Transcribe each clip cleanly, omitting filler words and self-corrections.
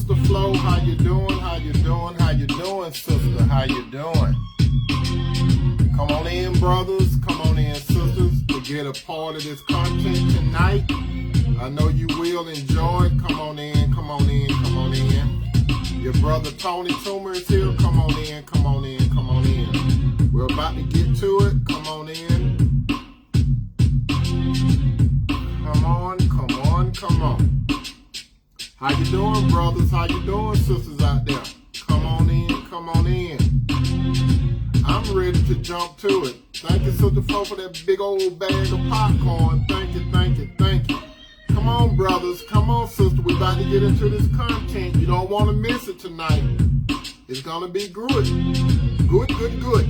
Sister Flo. How you doing? How you doing? How you doing, sister? How you doing? Come on in, brothers. Come on in, sisters, to get a part of this content tonight. I know you will enjoy it. Come on in, come on in, come on in. Your brother Tony Toomer is here. Come on in, come on in, come on in. We're about to get to it. Come on in. Come on, come on, come on. How you doing, brothers? How you doing, sisters out there? Come on in, come on in. I'm ready to jump to it. Thank you, Sister Flo, for that big old bag of popcorn. Thank you, thank you, thank you. Come on, brothers. Come on, sister. We're about to get into this content. You don't want to miss it tonight. It's going to be good. Good, good, good.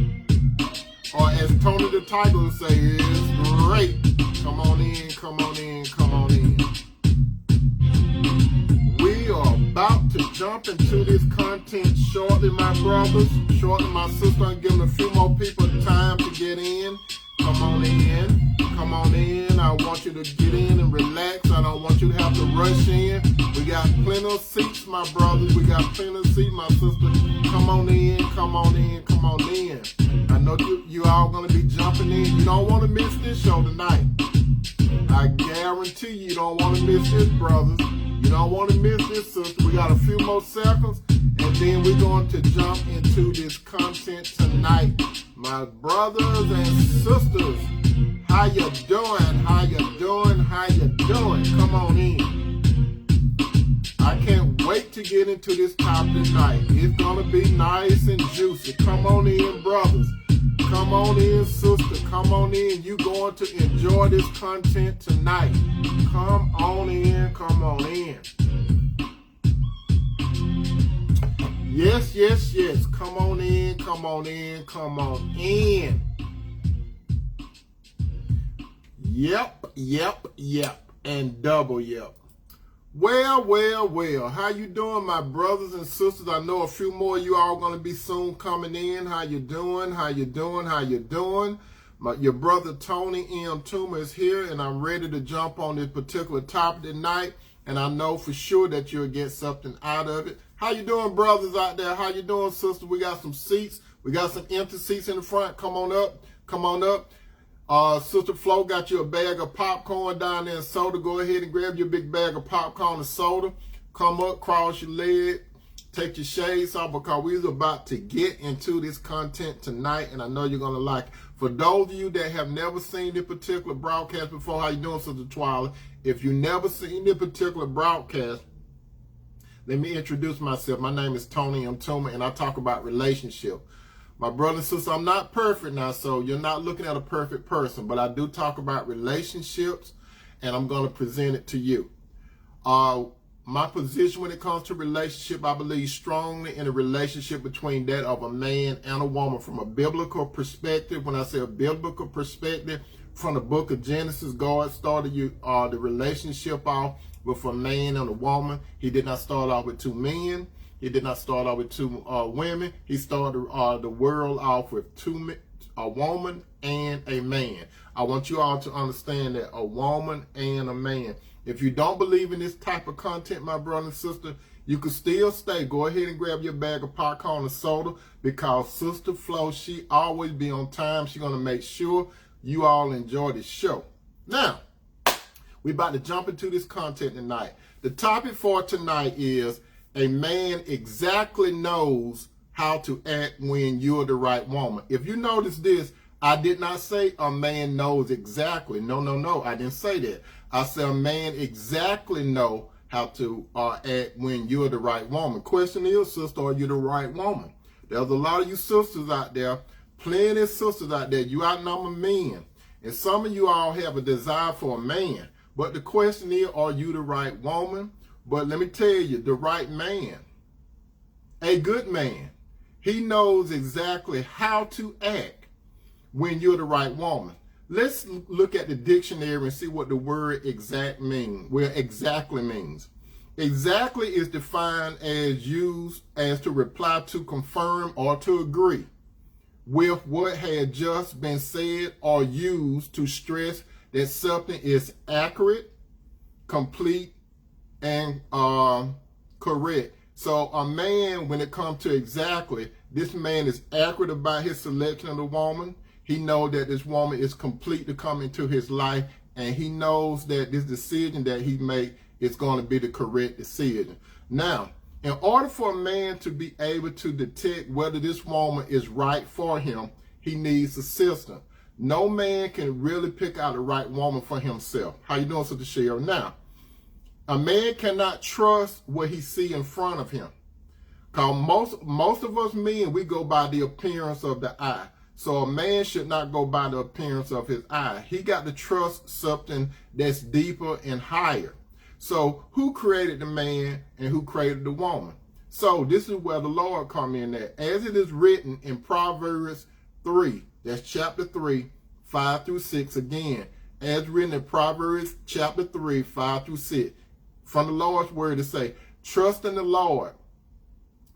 Or as Tony the Tiger would say, it's great. Come on in, come on in, come on in. We are about to jump into this content shortly, my brothers. Shortly, my sister. I'm giving a few more people time to get in. Come on in. Come on in. I want you to get in and relax. I don't want you to have to rush in. We got plenty of seats, my brothers. We got plenty of seats, my sister. Come on in. Come on in. Come on in. I know you all going to be jumping in. You don't want to miss this show tonight. I guarantee you don't want to miss this, brothers. You don't want to miss this, sister. We got a few more seconds, and then we're going to jump into this content tonight. My brothers and sisters, how you doing? How you doing? How you doing? Come on in. I can't wait to get into this topic tonight. It's going to be nice and juicy. Come on in, brothers. Come on in, sister. Come on in. You're going to enjoy this content tonight. Come on in. Come on in. Yes, yes, yes. Come on in. Come on in. Come on in. Yep, yep, yep. And double yep. Well, well, well. How you doing, my brothers and sisters? I know a few more of you all going to be soon coming in. How you doing? How you doing? How you doing? Your brother Tony M. Toomer is here, and I'm ready to jump on this particular topic tonight. And I know for sure that you'll get something out of it. How you doing, brothers out there? How you doing, sisters? We got some seats. We got some empty seats in the front. Come on up. Come on up. Sister Flo got you a bag of popcorn down there and soda. Go ahead and grab your big bag of popcorn and soda. Come up, cross your leg, take your shades off, because we're about to get into this content tonight, and I know you're going to like it. For those of you that have never seen this particular broadcast before, how you doing, Sister Twyla? If you've never seen this particular broadcast, let me introduce myself. My name is Tony M. Toomer, and I talk about relationship. My brother and sister, I'm not perfect now, so you're not looking at a perfect person, but I do talk about relationships, and I'm going to present it to you. My position when it comes to relationship, I believe strongly in a relationship between that of a man and a woman from a biblical perspective. When I say a biblical perspective, from the book of Genesis, God started the relationship off with a man and a woman. He did not start off with two men. He did not start off with two women. He started the world off with a woman and a man. I want you all to understand that, a woman and a man. If you don't believe in this type of content, my brother and sister, you can still stay. Go ahead and grab your bag of popcorn and soda, because Sister Flo, she always be on time. She's going to make sure you all enjoy the show. Now, we're about to jump into this content tonight. The topic for tonight is, a man exactly knows how to act when you're the right woman. If you notice this, I did not say a man knows exactly. No, I didn't say that. I said a man exactly know how to act when you're the right woman. Question is, sister, are you the right woman? There's a lot of you sisters out there, plenty of sisters out there. You outnumber men. And some of you all have a desire for a man. But the question is, are you the right woman? But let me tell you, the right man, a good man, he knows exactly how to act when you're the right woman. Let's look at the dictionary and see what the word exactly means. Exactly is defined as used as to reply to, confirm, or to agree with what had just been said, or used to stress that something is accurate, complete, and correct. So a man, when it comes to exactly, this man is accurate about his selection of the woman. He knows that this woman is complete to come into his life, and he knows that this decision that he made is going to be the correct decision. Now, in order for a man to be able to detect whether this woman is right for him, he needs assistance. No man can really pick out the right woman for himself. How you doing, Sister Cheryl? Now, a man cannot trust what he see in front of him. Because most of us men, we go by the appearance of the eye. So a man should not go by the appearance of his eye. He got to trust something that's deeper and higher. So who created the man and who created the woman? So this is where the Lord come in at. As it is written in Proverbs 3, that's chapter 3, 5 through 6 again. As written in Proverbs chapter 3, 5 through 6. From the Lord's word to say, trust in the Lord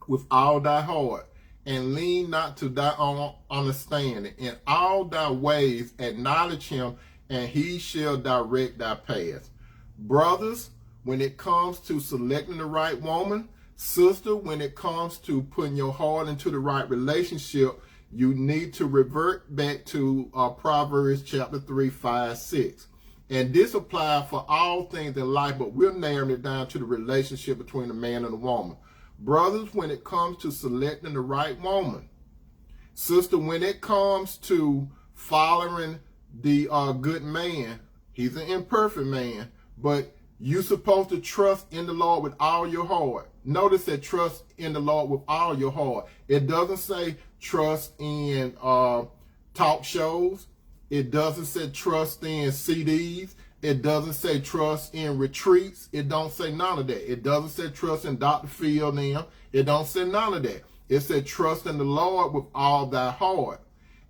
with all thy heart, and lean not to thy own understanding. In all thy ways acknowledge him, and he shall direct thy paths. Brothers, when it comes to selecting the right woman, sister, when it comes to putting your heart into the right relationship, you need to revert back to Proverbs chapter 3, 5, 6. And this applies for all things in life, but we're narrowing it down to the relationship between a man and a woman. Brothers, when it comes to selecting the right woman. Sister, when it comes to following the good man, he's an imperfect man, but you're supposed to trust in the Lord with all your heart. Notice that trust in the Lord with all your heart. It doesn't say trust in talk shows. It doesn't say trust in CDs. It doesn't say trust in retreats. It don't say none of that. It doesn't say trust in Dr. Phil now. It don't say none of that. It said trust in the Lord with all thy heart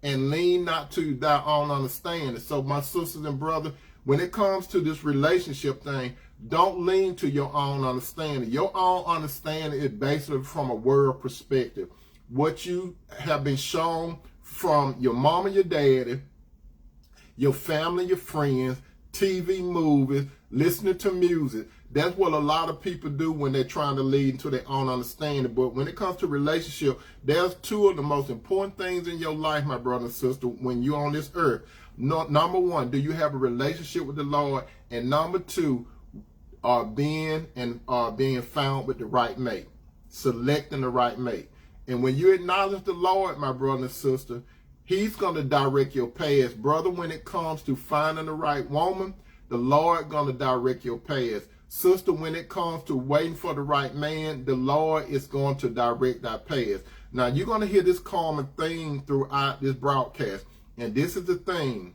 and lean not to thy own understanding. So my sisters and brothers, when it comes to this relationship thing, don't lean to your own understanding. Your own understanding is basically from a world perspective. What you have been shown from your mom and your daddy, your family, your friends, TV, movies, listening to music. That's what a lot of people do when they're trying to lead into their own understanding. But when it comes to relationship, there's two of the most important things in your life, my brother and sister, when you're on this earth. Number one, do you have a relationship with the Lord? And number two, being found with the right mate, selecting the right mate. And when you acknowledge the Lord, my brother and sister, he's going to direct your paths. Brother, when it comes to finding the right woman, the Lord going to direct your paths. Sister, when it comes to waiting for the right man, the Lord is going to direct our paths. Now, you're going to hear this common theme throughout this broadcast. And this is the thing.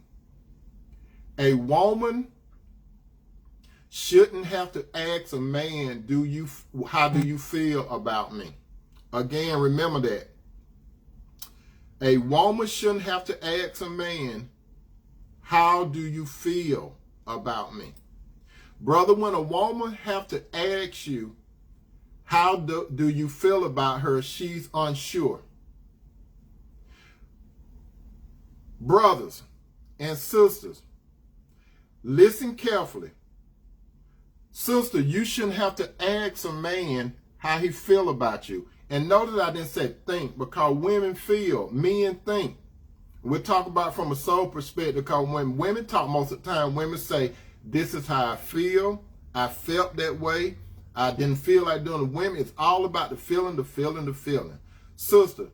A woman shouldn't have to ask a man, how do you feel about me? Again, remember that. A woman shouldn't have to ask a man, how do you feel about me? Brother, when a woman have to ask you, how do you feel about her, she's unsure. Brothers and sisters, listen carefully. Sister, you shouldn't have to ask a man how he feel about you. And notice I didn't say think, because women feel, men think. We're talking about from a soul perspective, because when women talk, most of the time, women say, this is how I feel. I felt that way. I didn't feel like doing it. Women, it's all about the feeling, the feeling, the feeling. Sister,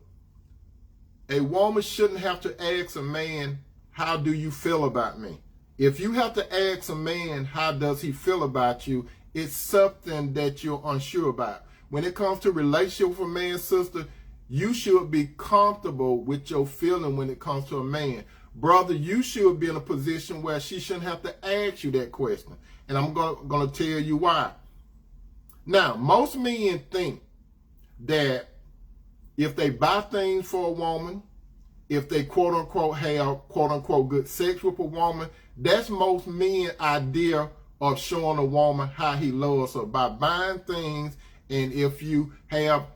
a woman shouldn't have to ask a man, how do you feel about me? If you have to ask a man, how does he feel about you, it's something that you're unsure about. When it comes to relationship with a man, sister, you should be comfortable with your feeling when it comes to a man. Brother, you should be in a position where she shouldn't have to ask you that question. And I'm going to tell you why. Now, most men think that if they buy things for a woman, if they quote unquote have quote unquote good sex with a woman, that's most men's idea of showing a woman how he loves her, by buying things, and if you have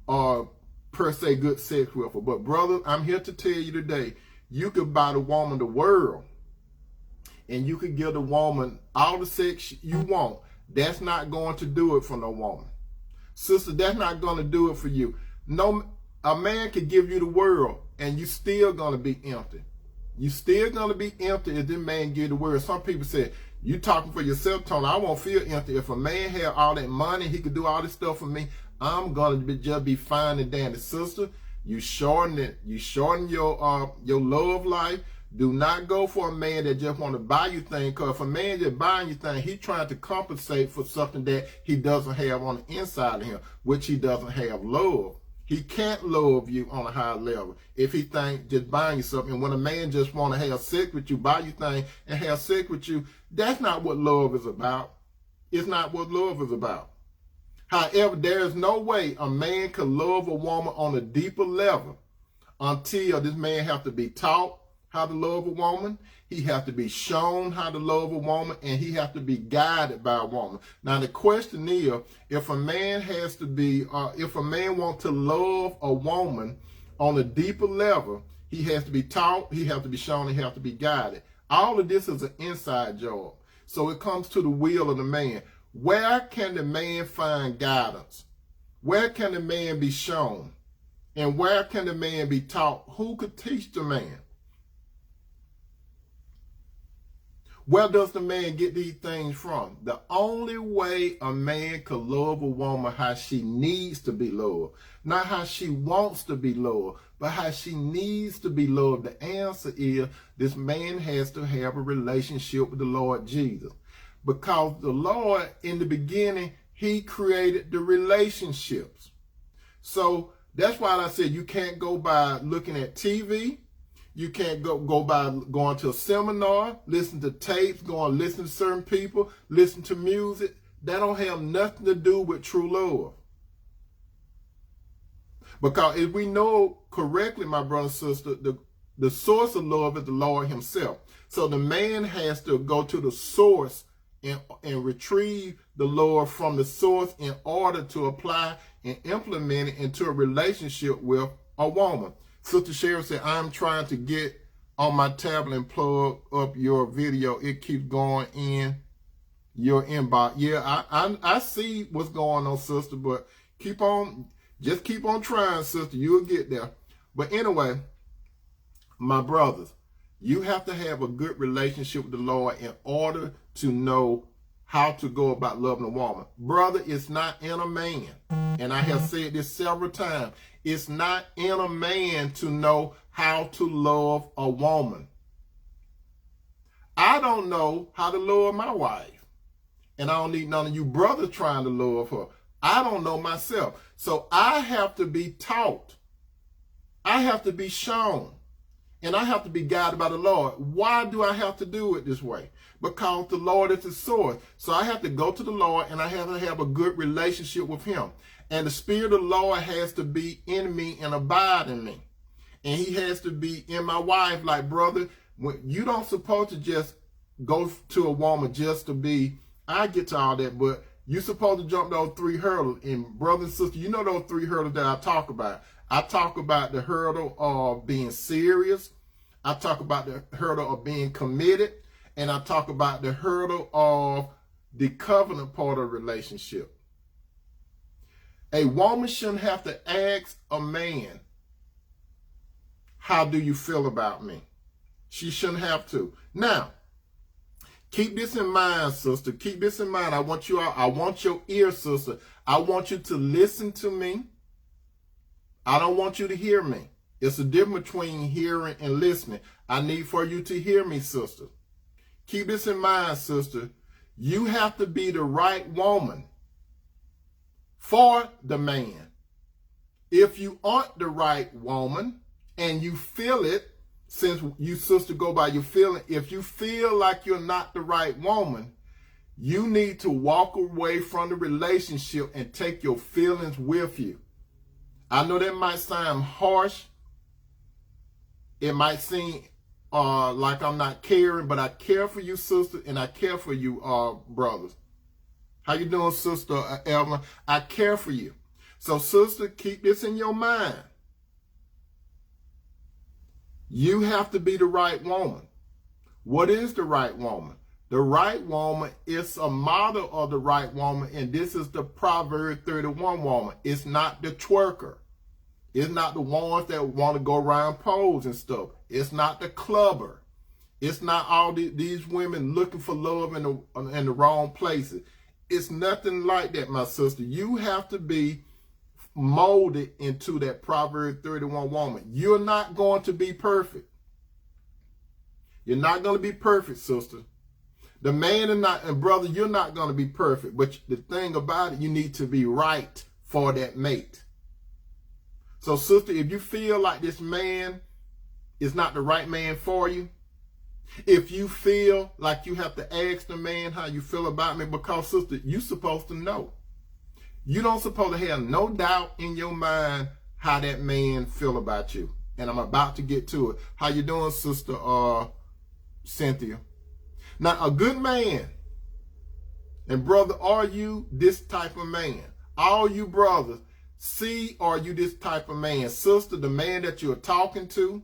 per se good sex with her. But brother, I'm here to tell you today, you could buy the woman the world, and you could give the woman all the sex you want. That's not going to do it for no woman. Sister, that's not going to do it for you. No, a man could give you the world and you still going to be empty. You still going to be empty if this man give you the world. Some people say, you talking for yourself, Tony. I won't feel empty. If a man had all that money, he could do all this stuff for me, I'm going to just be fine and dandy. Sister, you shorten it. You shorten your love life. Do not go for a man that just want to buy you things, because if a man just buying you things, he's trying to compensate for something that he doesn't have on the inside of him, which he doesn't have love. He can't love you on a high level if he think just buying you something. And when a man just want to have sex with you, buy you things, and have sex with you, that's not what love is about. It's not what love is about. However, there is no way a man could love a woman on a deeper level until this man have to be taught how to love a woman. He has to be shown how to love a woman, and he has to be guided by a woman. Now, the question is, if a man has to be, if a man wants to love a woman on a deeper level, he has to be taught, he has to be shown, he has to be guided. All of this is an inside job. So it comes to the will of the man. Where can the man find guidance? Where can the man be shown? And where can the man be taught? Who could teach the man? Where does the man get these things from? The only way a man could love a woman how she needs to be loved, not how she wants to be loved, but how she needs to be loved. The answer is this man has to have a relationship with the Lord Jesus. Because the Lord, in the beginning, he created the relationships. So that's why I said you can't go by looking at TV. You can't go by going to a seminar, listen to tapes, go and listen to certain people, listen to music. That don't have nothing to do with true love. Because if we know correctly, my brother and sister, the source of love is the Lord himself. So the man has to go to the source and retrieve the Lord from the source in order to apply and implement it into a relationship with a woman. Sister Sherry said, I'm trying to get on my tablet and plug up your video. It keeps going in your inbox. Yeah, I see what's going on, sister, but just keep on trying, sister. You'll get there. But anyway, my brothers, you have to have a good relationship with the Lord in order to know how to go about loving a woman. Brother, it's not in a man. And I have said this several times. It's not in a man to know how to love a woman. I don't know how to love my wife. And I don't need none of you brothers trying to love her. I don't know myself. So I have to be taught. I have to be shown. And I have to be guided by the Lord. Why do I have to do it this way? Because the Lord is the source. So I have to go to the Lord and I have to have a good relationship with him. And the Spirit of the Lord has to be in me and abide in me. And he has to be in my wife. Like, brother, you don't supposed to just go to a woman just to be, I get to all that, but you're supposed to jump those 3 hurdles. And brother and sister, you know those 3 hurdles that I talk about. I talk about the hurdle of being serious. I talk about the hurdle of being committed. And I talk about the hurdle of the covenant part of the relationship. A woman shouldn't have to ask a man, how do you feel about me? She shouldn't have to. Now, keep this in mind, sister. Keep this in mind. I want your ear, sister. I want you to listen to me. I don't want you to hear me. It's a difference between hearing and listening. I need for you to hear me, sister. Keep this in mind, sister. You have to be the right woman for the man. If you aren't the right woman and you feel it, since you, sister, go by your feeling, if you feel like you're not the right woman, you need to walk away from the relationship and take your feelings with you. I know that might sound harsh. It might seem like I'm not caring, but I care for you, sister, and I care for you, brothers. How you doing, sister Evelyn? I care for you. So, sister, keep this in your mind. You have to be the right woman. What is the right woman? The right woman is a model of the right woman, and this is the Proverbs 31 woman. It's not the twerker. It's not the ones that want to go around pose and stuff. It's not the clubber. It's not all these women looking for love in the wrong places. It's nothing like that, my sister. You have to be molded into that Proverbs 31 woman. You're not going to be perfect. You're not going to be perfect, sister. The man and brother, you're not going to be perfect. But the thing about it, you need to be right for that mate. So, sister, if you feel like this man is not the right man for you, if you feel like you have to ask the man how you feel about me, because, sister, you're supposed to know. You don't supposed to have no doubt in your mind how that man feel about you. And I'm about to get to it. How you doing, sister Cynthia? Now, a good man, and brother, are you this type of man? All you brothers, see, are you this type of man? Sister, the man that you're talking to,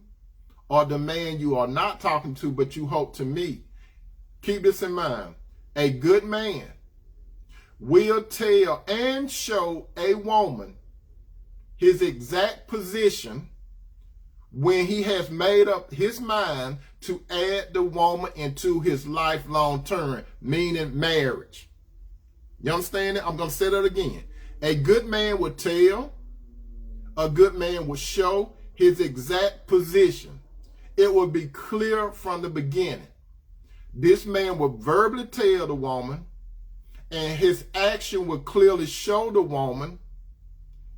or the man you are not talking to, but you hope to meet. Keep this in mind. A good man will tell and show a woman his exact position when he has made up his mind to add the woman into his lifelong term, meaning marriage. You understand it? I'm going to say that again. A good man will tell, a good man will show his exact position. It will be clear from the beginning. This man will verbally tell the woman, and his action will clearly show the woman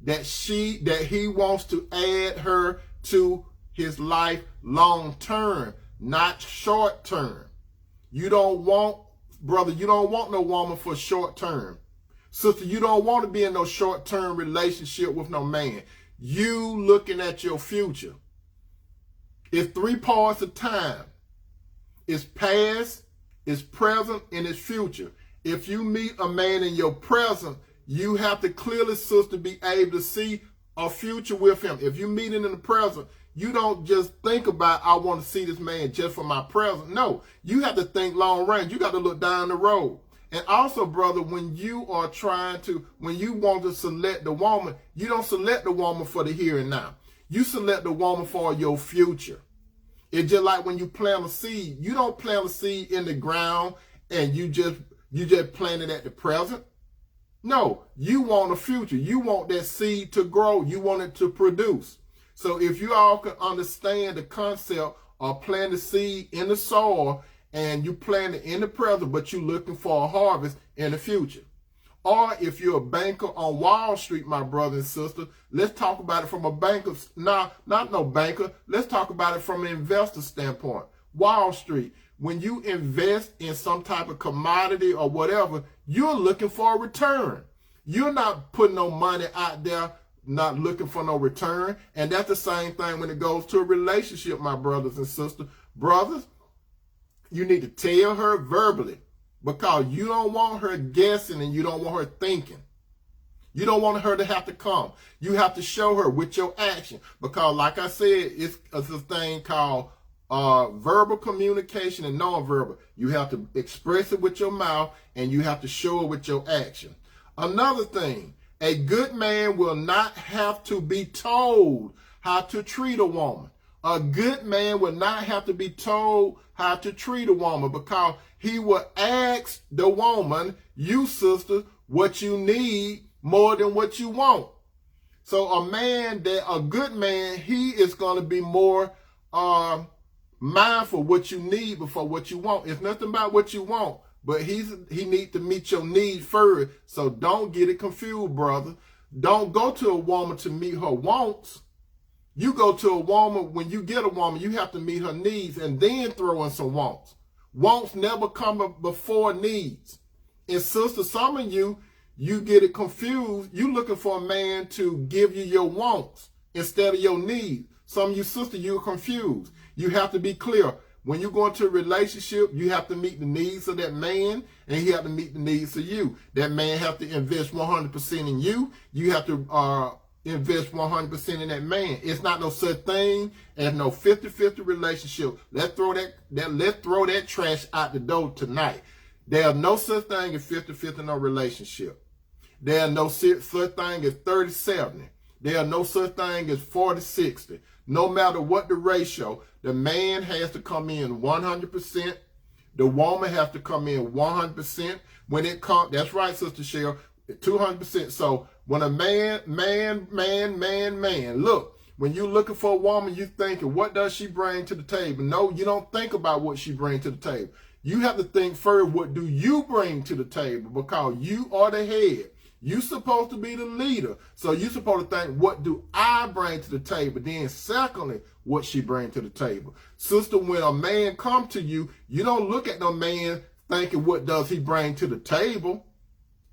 that he wants to add her to his life long term, not short term. You don't want, brother, you don't want no woman for short term. Sister, you don't want to be in no short term relationship with no man. You looking at your future. It's 3 parts of time. It's past, it's present, and it's future. If you meet a man in your present, you have to clearly, sister, be able to see a future with him. If you meet him in the present, you don't just think about, I want to see this man just for my present. No, you have to think long range. You got to look down the road. And also, brother, when you want to select the woman, you don't select the woman for the here and now. You select the woman for your future. It's just like when you plant a seed. You don't plant a seed in the ground and you just plant it at the present. No, you want a future. You want that seed to grow. You want it to produce. So if you all can understand the concept of planting the seed in the soil and you plant it in the present, but you're looking for a harvest in the future. Or if you're a banker on Wall Street, my brother and sister, let's talk about it from a banker, not no banker. Let's talk about it from an investor standpoint. Wall Street, when you invest in some type of commodity or whatever, you're looking for a return. You're not putting no money out there, not looking for no return. And that's the same thing when it goes to a relationship, my brothers and sisters. Brothers, you need to tell her verbally, because you don't want her guessing and you don't want her thinking. You don't want her to have to come. You have to show her with your action, because like I said, it's a thing called verbal communication and nonverbal. You have to express it with your mouth and you have to show it with your action. Another thing, a good man will not have to be told how to treat a woman. A good man will not have to be told how to treat a woman, because he will ask the woman, you sister, what you need more than what you want. So a good man, he is going to be more mindful what you need before what you want. It's nothing about what you want, but he needs to meet your need first. So don't get it confused, brother. Don't go to a woman to meet her wants. You go to a woman, when you get a woman, you have to meet her needs and then throw in some wants. Wants never come before needs. And sister, some of you get it confused. You looking for a man to give you your wants instead of your needs. Some of you sister, you're confused. You have to be clear. When you go into a relationship, you have to meet the needs of that man, and he have to meet the needs of you. That man have to invest 100% in you. You have to invest 100% in that man. It's not no such thing as no 50-50 relationship. Let's throw that trash out the door tonight. There's no such thing as 50-50 no relationship. There's no such thing as 30-70. There's no such thing as 40-60. No matter what the ratio, the man has to come in 100%. The woman has to come in 100%. When it comes, that's right, Sister Cheryl, 200%. So when a man, look, when you're looking for a woman, you're thinking, what does she bring to the table? No, you don't think about what she brings to the table. You have to think first, what do you bring to the table? Because you are the head. You're supposed to be the leader. So you're supposed to think, what do I bring to the table? Then secondly, what she brings to the table. Sister, when a man comes to you, you don't look at no man thinking, what does he bring to the table?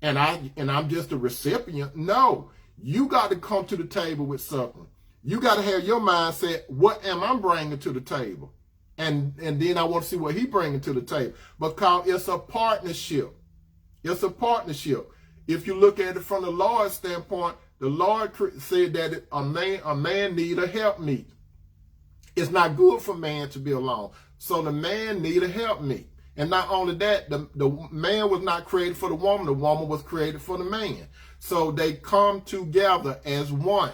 And I'm just a recipient. No, you got to come to the table with something. You got to have your mindset, what am I bringing to the table? And then I want to see what he bringing to the table. Because it's a partnership. It's a partnership. If you look at it from the Lord's standpoint, the Lord said that a man need a helpmeet. It's not good for man to be alone. So the man need a helpmeet. And not only that, the man was not created for the woman was created for the man. So they come together as one.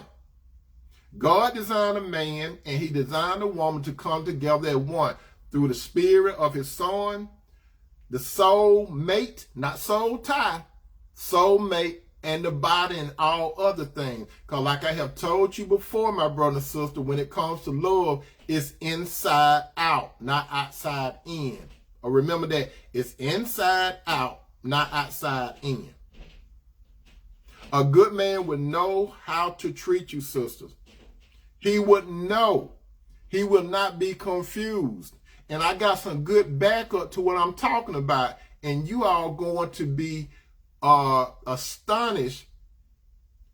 God designed a man and he designed a woman to come together as one through the spirit of his son, the soul mate, not soul tie, soul mate, and the body and all other things. Because like I have told you before, my brother and sister, when it comes to love, it's inside out, not outside in. Or remember that, it's inside out, not outside in. A good man would know how to treat you, sisters. He would know. He will not be confused. And I got some good backup to what I'm talking about. And you all going to be astonished.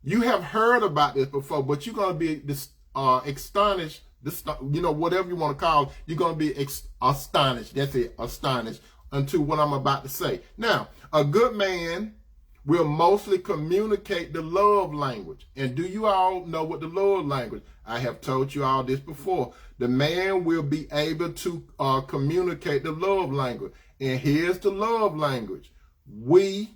You have heard about this before, but you're going to be astonished. Whatever you want to call it, you're going to be astonished. That's it, astonished unto what I'm about to say. Now, a good man will mostly communicate the love language. And do you all know what the love language? I have told you all this before. The man will be able to communicate the love language. And here's the love language. We,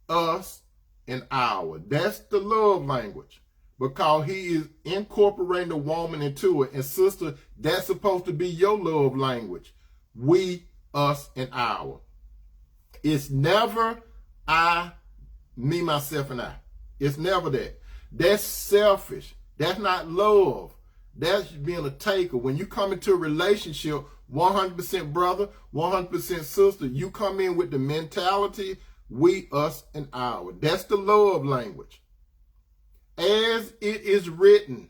us, and our. That's the love language. Because he is incorporating the woman into it. And sister, that's supposed to be your love language. We, us, and our. It's never I, me, myself, and I. It's never that. That's selfish. That's not love. That's being a taker. When you come into a relationship, 100% brother, 100% sister, you come in with the mentality, we, us, and our. That's the love language. As it is written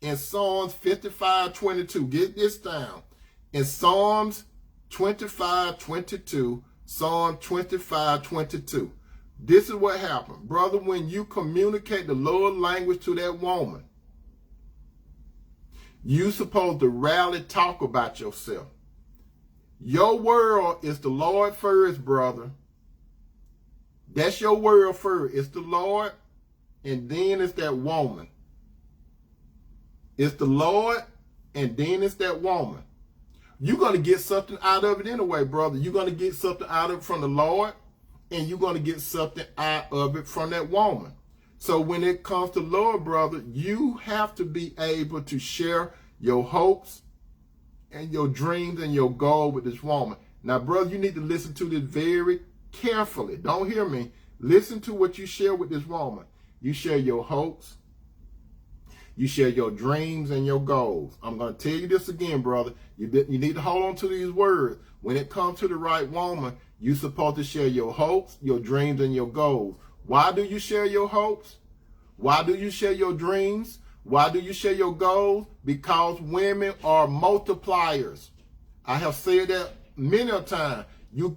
in Psalms 55:22. Get this down. In Psalms 25:22, Psalm 25:22. This is what happened. Brother, when you communicate the love language to that woman, you supposed to rarely talk about yourself. Your world is the Lord first, brother. That's your world first. It's the Lord, and then it's that woman. It's the Lord, and then it's that woman. You're going to get something out of it anyway, brother. You're going to get something out of it from the Lord, and you're going to get something out of it from that woman. So when it comes to love, brother, you have to be able to share your hopes and your dreams and your goal with this woman. Now, brother, you need to listen to this very carefully. Don't hear me. Listen to what you share with this woman. You share your hopes. You share your dreams and your goals. I'm going to tell you this again, brother. You need to hold on to these words. When it comes to the right woman, you're supposed to share your hopes, your dreams, and your goals. Why do you share your hopes? Why do you share your dreams? Why do you share your goals? Because women are multipliers. I have said that many a time. You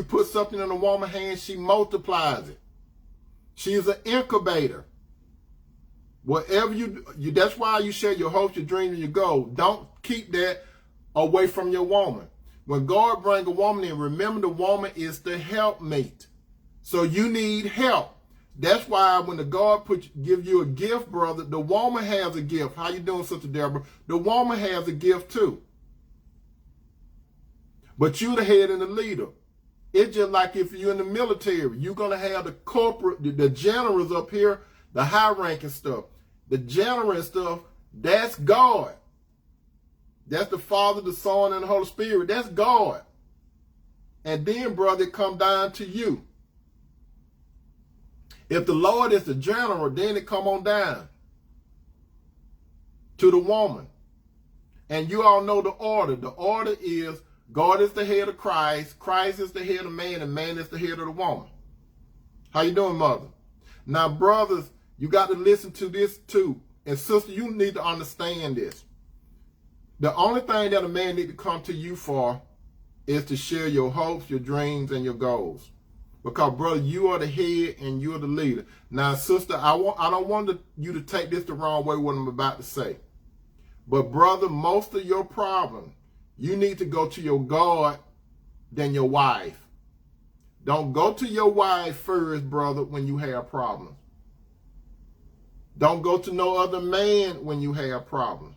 put something in a woman's hand, she multiplies it. She's an incubator. Whatever you that's why you share your hopes, your dreams, and your goals. Don't keep that away from your woman. When God brings a woman in, remember the woman is the helpmate. So you need help. That's why when the God give you a gift, brother, the woman has a gift. How you doing, Sister Deborah? The woman has a gift too. But you the head and the leader. It's just like if you're in the military, you're going to have the corporate, the generals up here, the high-ranking stuff. The general and stuff, that's God. That's the Father, the Son, and the Holy Spirit. That's God. And then, brother, it come down to you. If the Lord is the general, then it come on down to the woman. And you all know the order. The order is God is the head of Christ, Christ is the head of man, and man is the head of the woman. How you doing, mother? Now, brothers, you got to listen to this too. And sister, you need to understand this. The only thing that a man need to come to you for is to share your hopes, your dreams, and your goals. Because, brother, you are the head and you are the leader. Now, sister, I don't want you to take this the wrong way, what I'm about to say. But, brother, most of your problems, you need to go to your God than your wife. Don't go to your wife first, brother, when you have problems. Don't go to no other man when you have problems.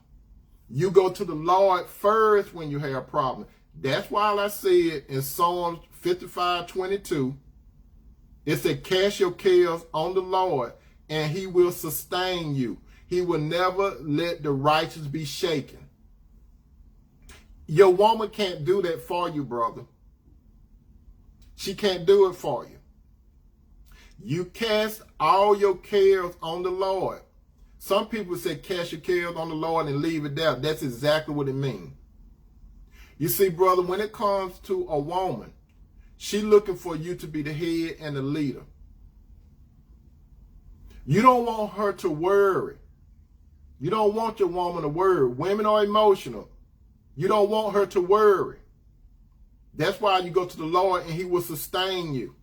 You go to the Lord first when you have problems. That's why I said in Psalms 55:22, it said, cast your cares on the Lord, and he will sustain you. He will never let the righteous be shaken. Your woman can't do that for you, brother. She can't do it for you. You cast all your cares on the Lord. Some people say cast your cares on the Lord and leave it there. That's exactly what it means. You see, brother, when it comes to a woman, she's looking for you to be the head and the leader. You don't want her to worry. You don't want your woman to worry. Women are emotional. You don't want her to worry. That's why you go to the Lord and he will sustain you.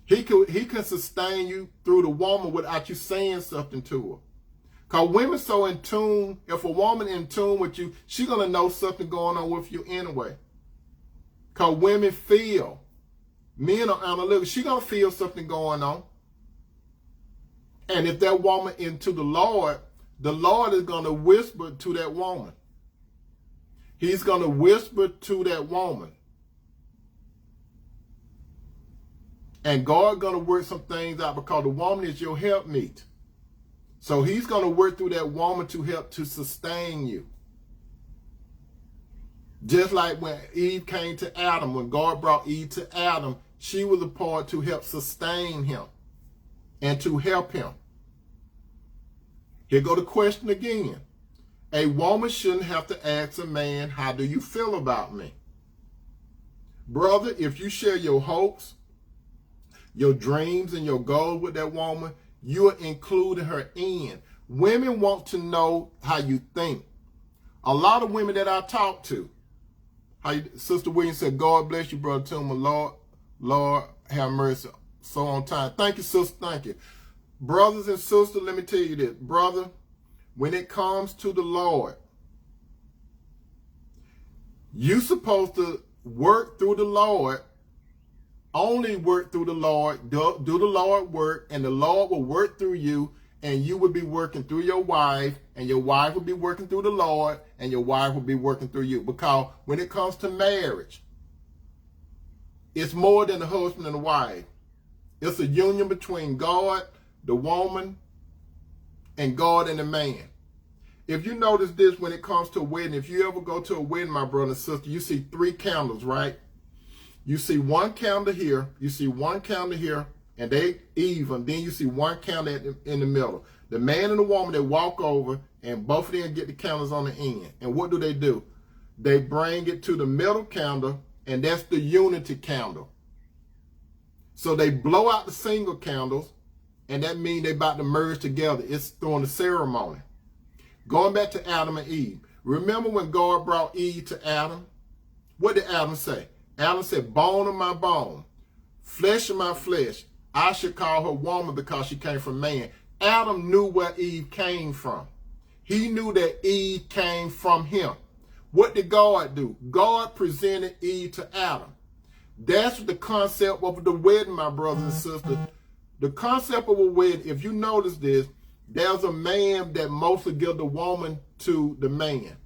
He can sustain you through the woman without you saying something to her. Because women so in tune, if a woman in tune with you, she's going to know something going on with you anyway. Because women feel. Men are analytical. She's going to feel something going on. And if that woman into the Lord is going to whisper to that woman. He's going to whisper to that woman. And God going to work some things out because the woman is your helpmeet. So he's going to work through that woman to help to sustain you. Just like when Eve came to Adam, when God brought Eve to Adam, she was a part to help sustain him and to help him. Here go the question again. A woman shouldn't have to ask a man, how do you feel about me? Brother, if you share your hopes, your dreams, and your goals with that woman, you are including her in. Women want to know how you think. A lot of women that I talk to, Sister Williams said, God bless you, Brother Tuma. Lord, have mercy. So on time. Thank you, sister. Thank you. Brothers and sisters, let me tell you this. Brother, when it comes to the Lord, you're supposed to work through the Lord. Only work through the Lord, do the Lord work, and the Lord will work through you, and you will be working through your wife, and your wife will be working through the Lord, and your wife will be working through you. Because when it comes to marriage, it's more than the husband and the wife. It's a union between God, the woman, and God and the man. If you notice this when it comes to a wedding, if you ever go to a wedding, my brother and sister, you see 3 candles, right? You see one candle here, you see one candle here, and they even. Then you see one candle in the middle. The man and the woman, they walk over, and both of them get the candles on the end. And what do? They bring it to the middle candle, and that's the unity candle. So they blow out the single candles, and that means they're about to merge together. It's during the ceremony. Going back to Adam and Eve. Remember when God brought Eve to Adam? What did Adam say? Adam said, bone of my bone, flesh of my flesh. I should call her woman because she came from man. Adam knew where Eve came from. He knew that Eve came from him. What did God do? God presented Eve to Adam. That's the concept of the wedding, my brothers and sisters. The concept of a wedding, if you notice this, there's a man that mostly gives the woman to the man.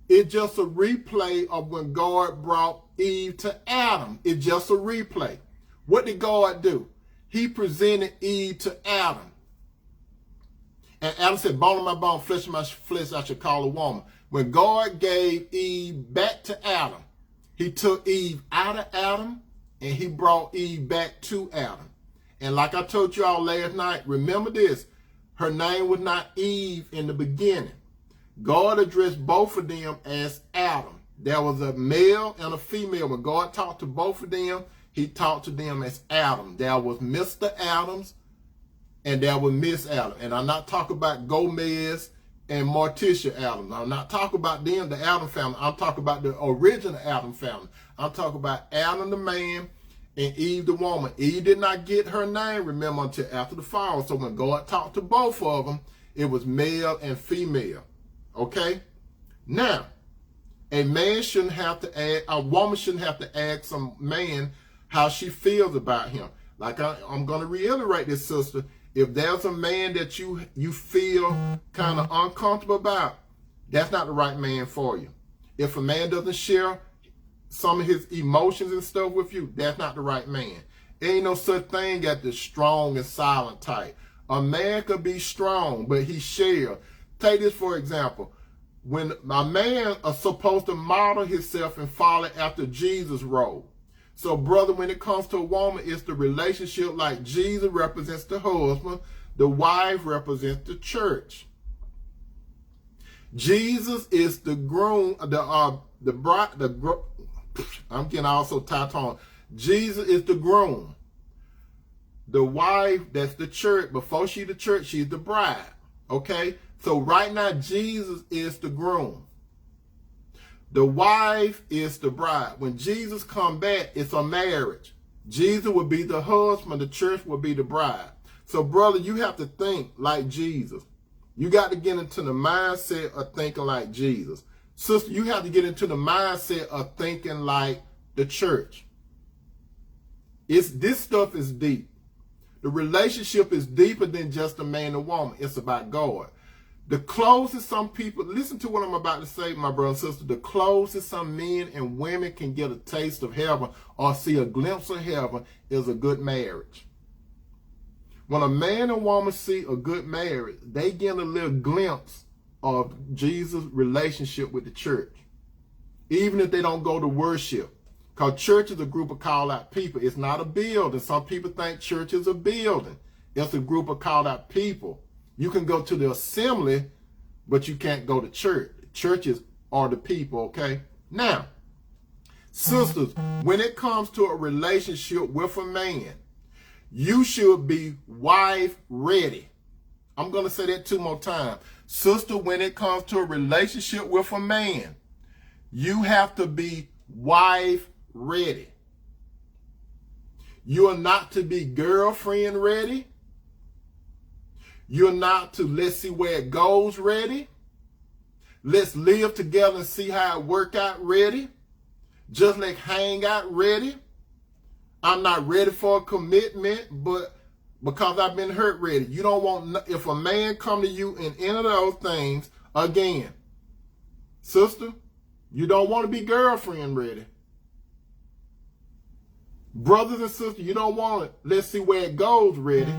It's just a replay of when God brought Eve to Adam. It's just a replay. What did God do? He presented Eve to Adam. And Adam said, bone of my bone, flesh of my flesh, I should call a woman. When God gave Eve back to Adam, he took Eve out of Adam and he brought Eve back to Adam. And like I told you all last night, remember this, her name was not Eve in the beginning. God addressed both of them as Adam. There was a male and a female. When God talked to both of them, he talked to them as Adam. There was Mr. Adams and there was Miss Adam. And I'm not talking about Gomez and Morticia Adams. I'm not talking about them, the Adam family. I'm talking about the original Adam family. I'm talking about Adam the man and Eve the woman. Eve did not get her name, remember, until after the fall. So when God talked to both of them, it was male and female. Okay? Now, a man shouldn't have to ask, a woman shouldn't have to ask some man how she feels about him. Like I'm going to reiterate this, sister. If there's a man that you feel kind of uncomfortable about, that's not the right man for you. If a man doesn't share some of his emotions and stuff with you, that's not the right man. Ain't no such thing as the strong and silent type. A man could be strong, but he shares. Take this for example. When a man is supposed to model himself and follow after Jesus' role. So, brother, when it comes to a woman, it's the relationship like Jesus represents the husband, the wife represents the church. Jesus is the groom, the bride, I'm getting also tied on. Jesus is the groom. The wife, that's the church. Before she's the church, she's the bride. Okay? So right now, Jesus is the groom. The wife is the bride. When Jesus come back, it's a marriage. Jesus will be the husband. The church will be the bride. So, brother, you have to think like Jesus. You got to get into the mindset of thinking like Jesus. Sister, you have to get into the mindset of thinking like the church. This stuff is deep. The relationship is deeper than just a man and woman. It's about God. The closest some people, listen to what I'm about to say, my brother and sister, the closest some men and women can get a taste of heaven or see a glimpse of heaven is a good marriage. When a man and woman see a good marriage, they get a little glimpse of Jesus' relationship with the church. Even if they don't go to worship. Because church is a group of called out people. It's not a building. Some people think church is a building. It's a group of called out people. You can go to the assembly, but you can't go to church. Churches are the people, okay? Now, sisters, when it comes to a relationship with a man, you should be wife ready. I'm going to say that 2 more times. Sister, when it comes to a relationship with a man, you have to be wife ready. You are not to be girlfriend ready. You're not to let's see where it goes ready. Let's live together and see how it work out ready. Just like hang out ready. I'm not ready for a commitment, but because I've been hurt ready. You don't want, if a man come to you in any of those things, again, sister, you don't want to be girlfriend ready. Brothers and sisters, you don't want it. Let's see where it goes ready.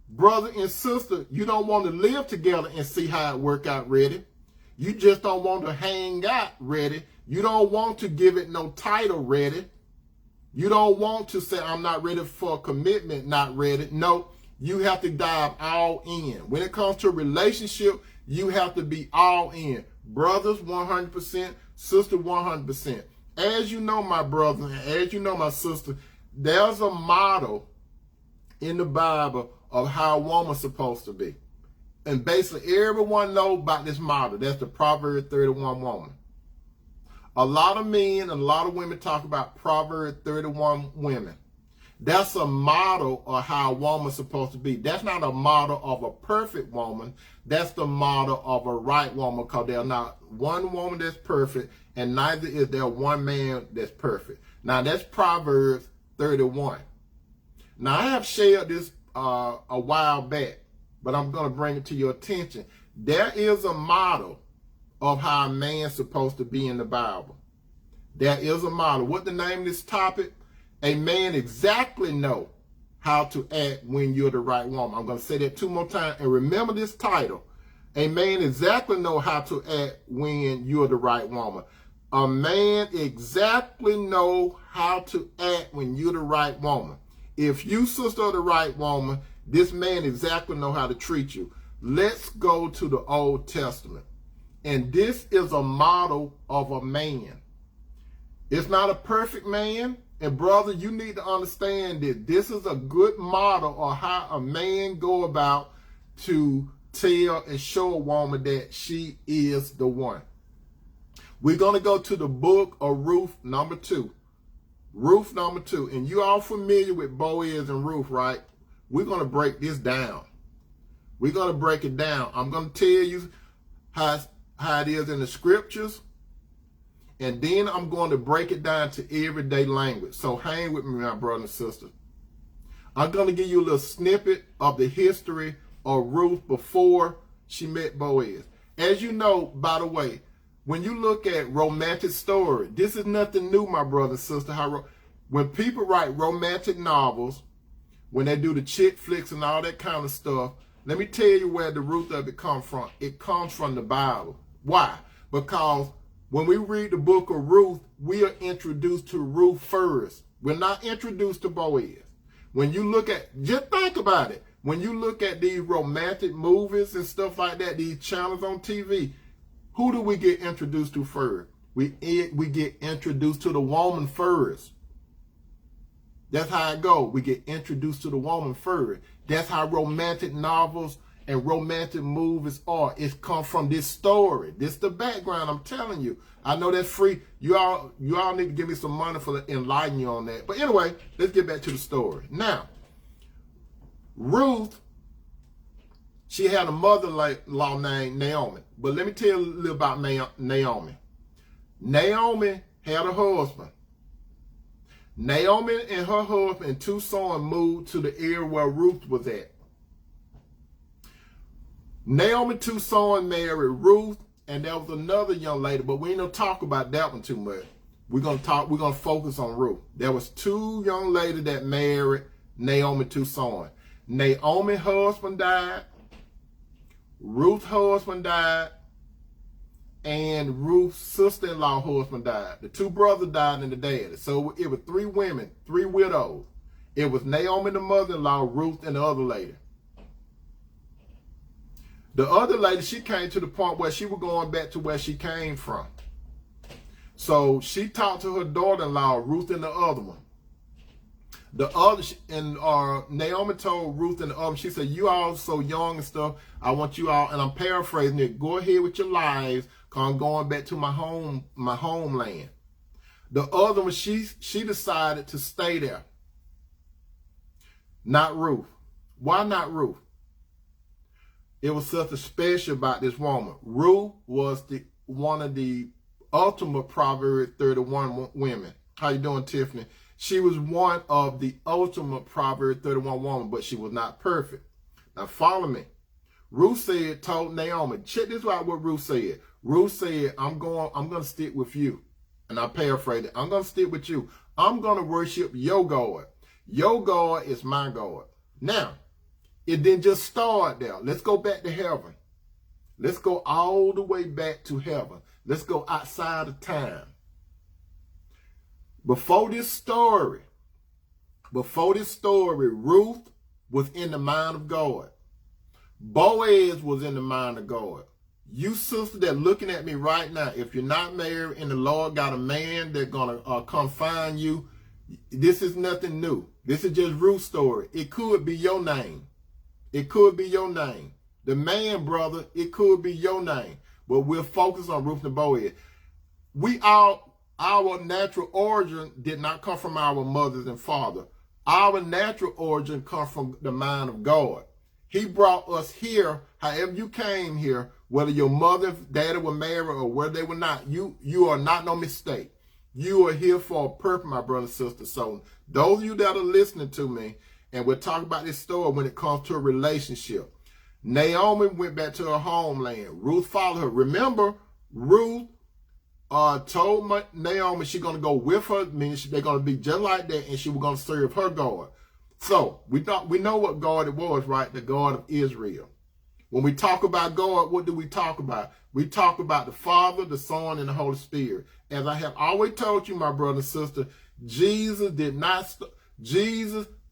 Brother and sister, you don't want to live together and see how it work out ready. You just don't want to hang out ready. You don't want to give it no title ready. You don't want to say, I'm not ready for a commitment, not ready. No, you have to dive all in. When it comes to a relationship, you have to be all in. Brothers, 100%. Sister, 100%. As you know, my brother, and as you know, my sister, there's a model in the Bible of how a woman's supposed to be. And basically everyone knows about this model. That's the Proverbs 31 woman. A lot of men and a lot of women talk about Proverbs 31 women. That's a model of how a woman's supposed to be. That's not a model of a perfect woman. That's the model of a right woman, because there's not one woman that's perfect, and neither is there one man that's perfect. Now that's Proverbs 31. Now, I have shared this a while back, but I'm going to bring it to your attention. There is a model of how a man's supposed to be in the Bible. There is a model. What the name of this topic? A man exactly know how to act when you're the right woman. I'm going to say that 2 more times. And remember this title. A man exactly know how to act when you're the right woman. A man exactly know how to act when you're the right woman. If you, sister, are the right woman, this man exactly know how to treat you. Let's go to the Old Testament. And this is a model of a man. It's not a perfect man. And brother, you need to understand that this is a good model of how a man go about to tell and show a woman that she is the one. We're going to go to the book of Ruth, number 2. Ruth, number 2. And you all familiar with Boaz and Ruth, right? We're going to break this down. We're going to break it down. I'm going to tell you how it is in the scriptures. And then I'm going to break it down to everyday language. So hang with me, my brother and sister. I'm going to give you a little snippet of the history of Ruth before she met Boaz. As you know, by the way, when you look at romantic story, this is nothing new, my brother and sister. When people write romantic novels, when they do the chick flicks and all that kind of stuff, let me tell you where the root of it comes from. It comes from the Bible. Why? Because when we read the book of Ruth, we are introduced to Ruth first. We're not introduced to Boaz. When you look at, just think about it. When you look at these romantic movies and stuff like that, these channels on TV, who do we get introduced to first? We get introduced to the woman first. That's how it goes. We get introduced to the woman first. That's how romantic novels and romantic movies are. It's come from this story. This is the background, I'm telling you. I know that's free. You all need to give me some money for enlightening you on that. But anyway, let's get back to the story. Now, Ruth, she had a mother-in-law named Naomi. But let me tell you a little about Naomi. Naomi had a husband. Naomi and her husband and 2 sons moved to the area where Ruth was at. Naomi 2 sons married Ruth, and there was another young lady, but we ain't gonna talk about that one too much. We're gonna focus on Ruth. There was 2 young ladies that married Naomi 2 sons. Naomi's husband died, Ruth's husband died, and Ruth's sister-in-law husband died. The 2 brothers died and the dad. So it was 3 women, 3 widows. It was Naomi, the mother-in-law, Ruth, and the other lady. The other lady, she came to the point where she was going back to where she came from. So she talked to her daughter-in-law, Ruth, and the other one. Naomi told Ruth and the other, she said, you all so young and stuff, I want you all, and I'm paraphrasing it, go ahead with your lives, because I'm going back to my homeland. The other one, she decided to stay there. Not Ruth. Why not Ruth? It was something special about this woman. Ruth was one of the ultimate Proverbs 31 women. How you doing, Tiffany? She was one of the ultimate Proverbs 31 woman, but she was not perfect. Now follow me. Ruth told Naomi, check this out what Ruth said. Ruth said, I'm going to stick with you. And I paraphrase it. I'm going to stick with you. I'm going to worship your God. Your God is my God. Now, it didn't just start there. Let's go back to heaven. Let's go all the way back to heaven. Let's go outside of time. Before this story, Ruth was in the mind of God. Boaz was in the mind of God. You sister that looking at me right now, if you're not married and the Lord got a man that's going to come find you, this is nothing new. This is just Ruth's story. It could be your name. It could be your name. The man, brother, it could be your name. But we'll focus on Ruth and Boaz. Our natural origin did not come from our mothers and father. Our natural origin comes from the mind of God. He brought us here, however you came here, whether your mother, daddy were married or whether they were not, you are not no mistake. You are here for a purpose, my brother and sister. So those of you that are listening to me, And we'll talk about this story when it comes to a relationship. Naomi went back to her homeland. Ruth followed her. Remember, Ruth told Naomi she's going to go with her, meaning they're going to be just like that, and she was going to serve her God. So we know what God it was, right? The God of Israel. When we talk about God, what do we talk about? We talk about the Father, the Son, and the Holy Spirit. As I have always told you, my brother and sister, Jesus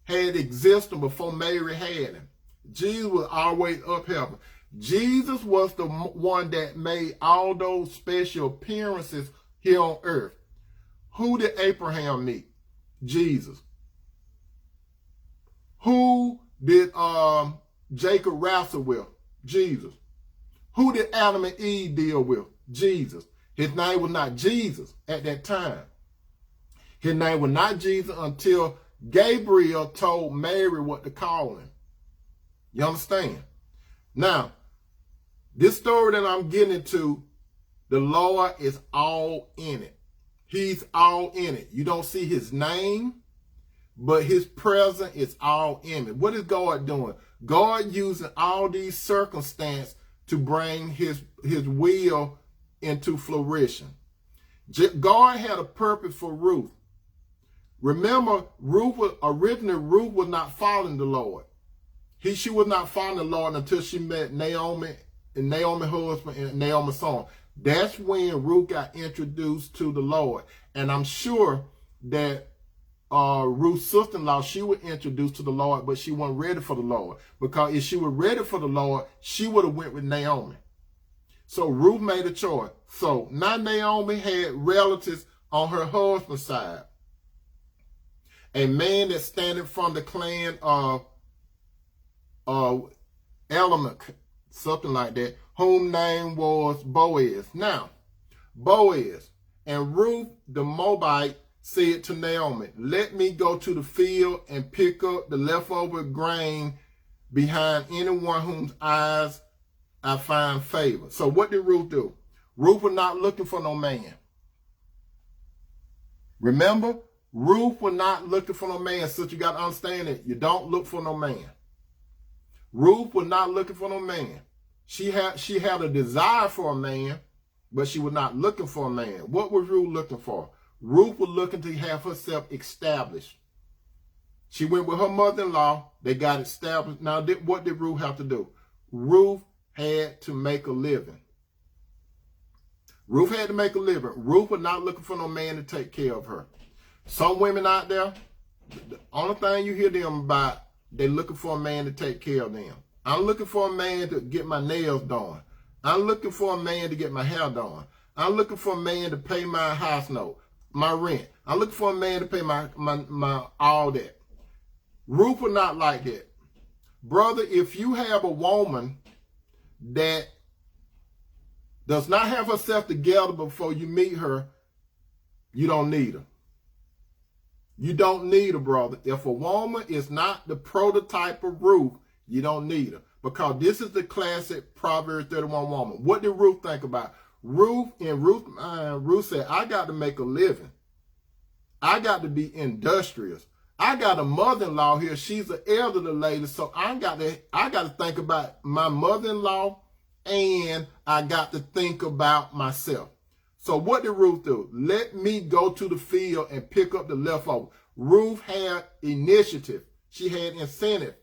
had existed before Mary had him. Jesus was always up heaven. Jesus was the one that made all those special appearances here on earth. Who did Abraham meet? Jesus. Who did Jacob wrestle with? Jesus. Who did Adam and Eve deal with? Jesus. His name was not Jesus at that time. His name was not Jesus until Gabriel told Mary what to call him. You understand? Now, this story that I'm getting into, the Lord is all in it. He's all in it. You don't see his name, but his presence is all in it. What is God doing? God using all these circumstances to bring his will into flourishing. God had a purpose for Ruth. Remember, Ruth was not following the Lord. She was not following the Lord until she met Naomi and Naomi's husband and Naomi's son. That's when Ruth got introduced to the Lord. And I'm sure that Ruth's sister-in-law, she was introduced to the Lord, but she wasn't ready for the Lord. Because if she was ready for the Lord, she would have went with Naomi. So Ruth made a choice. So now Naomi had relatives on her husband's side. A man that's standing from the clan of Elimelech, something like that, whom name was Boaz. Now, Boaz and Ruth the Moabite said to Naomi, let me go to the field and pick up the leftover grain behind anyone whose eyes I find favor. So what did Ruth do? Ruth was not looking for no man. Remember, Ruth was not looking for no man. So you got to understand it. You don't look for no man. Ruth was not looking for no man. She had a desire for a man, but she was not looking for a man. What was Ruth looking for? Ruth was looking to have herself established. She went with her mother-in-law. They got established. Now, what did Ruth have to do? Ruth had to make a living. Ruth had to make a living. Ruth was not looking for no man to take care of her. Some women out there, the only thing you hear them about, they're looking for a man to take care of them. I'm looking for a man to get my nails done. I'm looking for a man to get my hair done. I'm looking for a man to pay my house note, my rent. I'm looking for a man to pay my all that. Ruth was not like that. Brother, if you have a woman that does not have herself together before you meet her, you don't need her. You don't need her, brother. If a woman is not the prototype of Ruth, you don't need her. Because this is the classic Proverbs 31 woman. What did Ruth think about? Ruth said, I got to make a living. I got to be industrious. I got a mother-in-law here. She's an elderly lady. So I got to think about my mother-in-law, and I got to think about myself. So what did Ruth do? Let me go to the field and pick up the leftover. Ruth had initiative. She had incentive.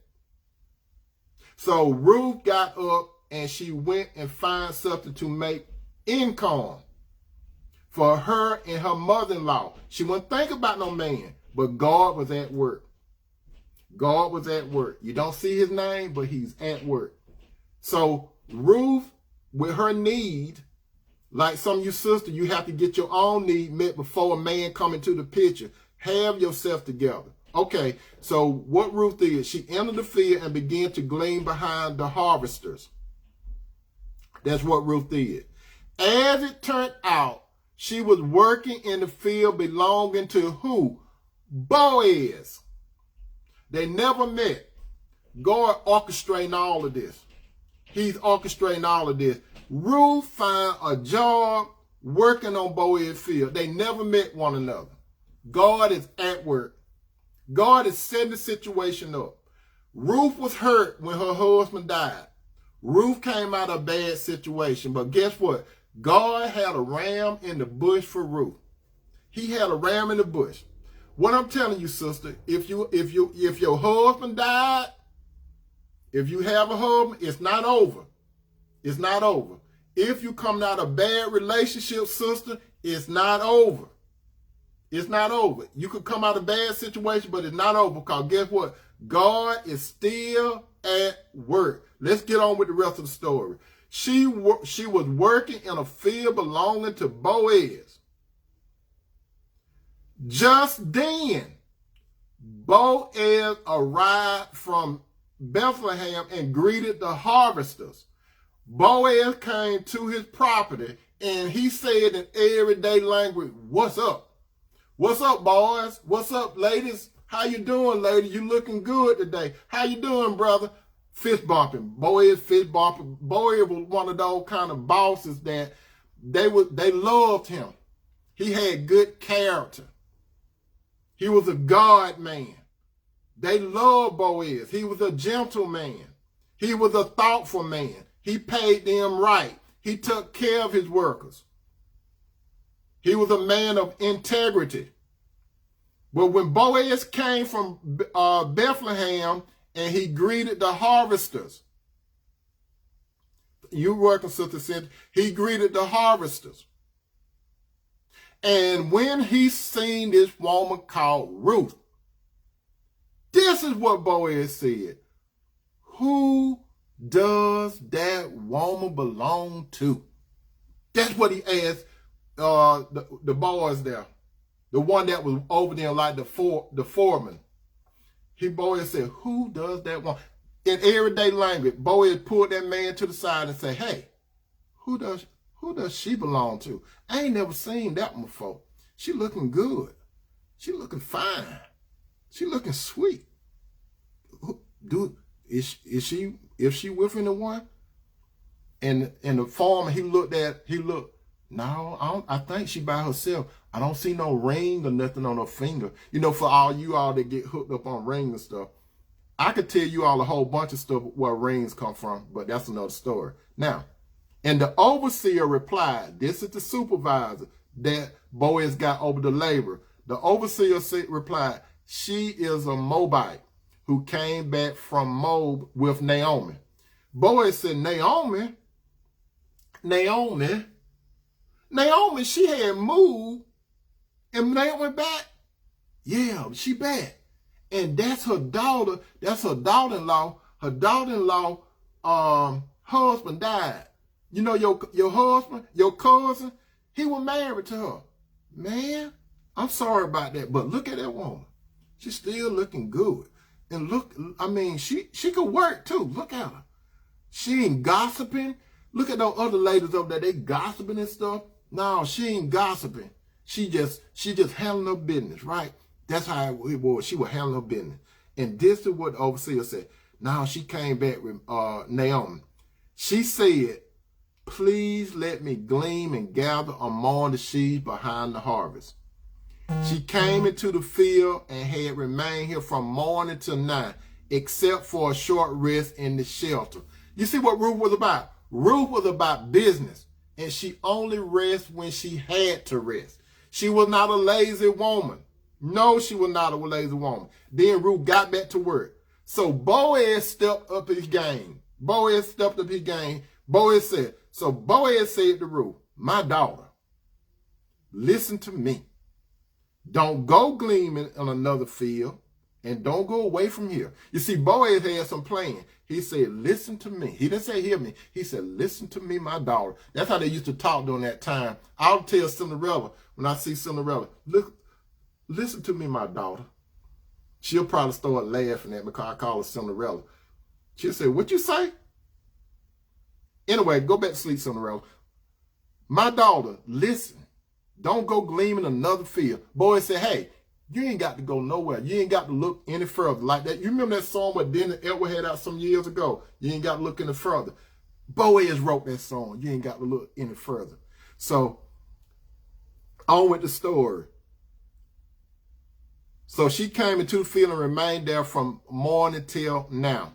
So Ruth got up and she went and found something to make income for her and her mother-in-law. She wouldn't think about no man, but God was at work. God was at work. You don't see his name, but he's at work. So Ruth, with her need, like some of you sisters, you have to get your own need met before a man come into the picture. Have yourself together. Okay, so what Ruth did, she entered the field and began to glean behind the harvesters. That's what Ruth did. As it turned out, she was working in the field belonging to who? Boaz. They never met. God orchestrating all of this. He's orchestrating all of this. Ruth found a job working on Boaz's field. They never met one another. God is at work. God is setting the situation up. Ruth was hurt when her husband died. Ruth came out of a bad situation, but guess what? God had a ram in the bush for Ruth. He had a ram in the bush. What I'm telling you, sister, if your husband died, if you have a husband, it's not over. It's not over. If you come out of a bad relationship, sister, it's not over. It's not over. You could come out of a bad situation, but it's not over, because guess what? God is still at work. Let's get on with the rest of the story. She was working in a field belonging to Boaz. Just then, Boaz arrived from Bethlehem and greeted the harvesters. Boaz came to his property and he said in everyday language, "What's up? What's up, boys? What's up, ladies? How you doing, lady? You looking good today. How you doing, brother?" Fist bumping. Boaz fist bumping. Boaz was one of those kind of bosses that they loved him. He had good character. He was a God man. They loved Boaz. He was a gentleman. He was a thoughtful man. He paid them right. He took care of his workers. He was a man of integrity. But when Boaz came from Bethlehem and he greeted the harvesters, you working, Sister Cynthia, he greeted the harvesters. And when he seen this woman called Ruth, this is what Boaz said. "Who does that woman belong to?" That's what he asked the boys there. The one that was over there like the foreman. Boaz said, "Who does that woman?" In everyday language, Boaz pulled that man to the side and said, "Hey, who does she belong to? I ain't never seen that one before. She looking good. She looking fine. She looking sweet. Is she with anyone?" And the farmer, he looked, "No, I think she by herself. I don't see no ring or nothing on her finger." You know, for all you all that get hooked up on rings and stuff, I could tell you all a whole bunch of stuff where rings come from, but that's another story. Now, and the overseer replied, this is the supervisor that Boaz got over the labor. The overseer replied, "She is a Moabite who came back from Moab with Naomi." Boaz said, Naomi, she had moved and Naomi back? Yeah, she back. And that's her daughter. That's her daughter-in-law. Her daughter-in-law husband died. You know, your husband, your cousin, he was married to her. Man, I'm sorry about that, but look at that woman. She's still looking good. And look, I mean, she could work too. Look at her. She ain't gossiping. Look at those other ladies over there. They gossiping and stuff. No, she ain't gossiping. She just handling her business, right? That's how it was. She was handling her business. And this is what the overseer said. Now she came back with Naomi. She said, "Please let me glean and gather among the sheaves behind the harvest." She came into the field and had remained here from morning till night, except for a short rest in the shelter. You see what Ruth was about? Ruth was about business, and she only rested when she had to rest. She was not a lazy woman. No, she was not a lazy woman. Then Ruth got back to work. So Boaz stepped up his game. Boaz stepped up his game. Boaz said to Ruth, "My daughter, listen to me. Don't go gleaming in another field, and don't go away from here." You see, Boaz had some plan. He said, "Listen to me." He didn't say, "Hear me." He said, "Listen to me, my daughter." That's how they used to talk during that time. I'll tell Cinderella, when I see Cinderella, "Look, listen to me, my daughter." She'll probably start laughing at me because I call her Cinderella. She'll say, "What you say?" Anyway, go back to sleep, Cinderella. "My daughter, listen. Don't go gleaming another field." Boaz said, "Hey, you ain't got to go nowhere. You ain't got to look any further." Like that. You remember that song what Dennis Edward had out some years ago? You ain't got to look any further. Boaz wrote that song. You ain't got to look any further. So, on with the story. So she came into the field and remained there from morning till now.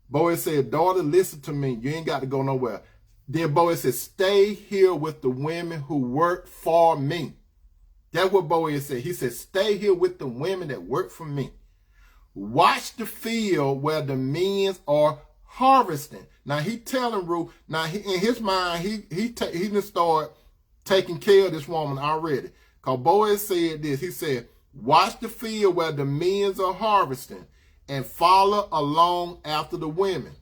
Boaz said, daughter, listen to me. You ain't got to go nowhere. Then Boaz said, stay here with the women who work for me. That's what Boaz said. He said, stay here with the women that work for me. Watch the field where the men are harvesting. Now he telling Ruth, now in his mind, he done started taking care of this woman already. Because Boaz said this, he said, watch the field where the men are harvesting and follow along after the women.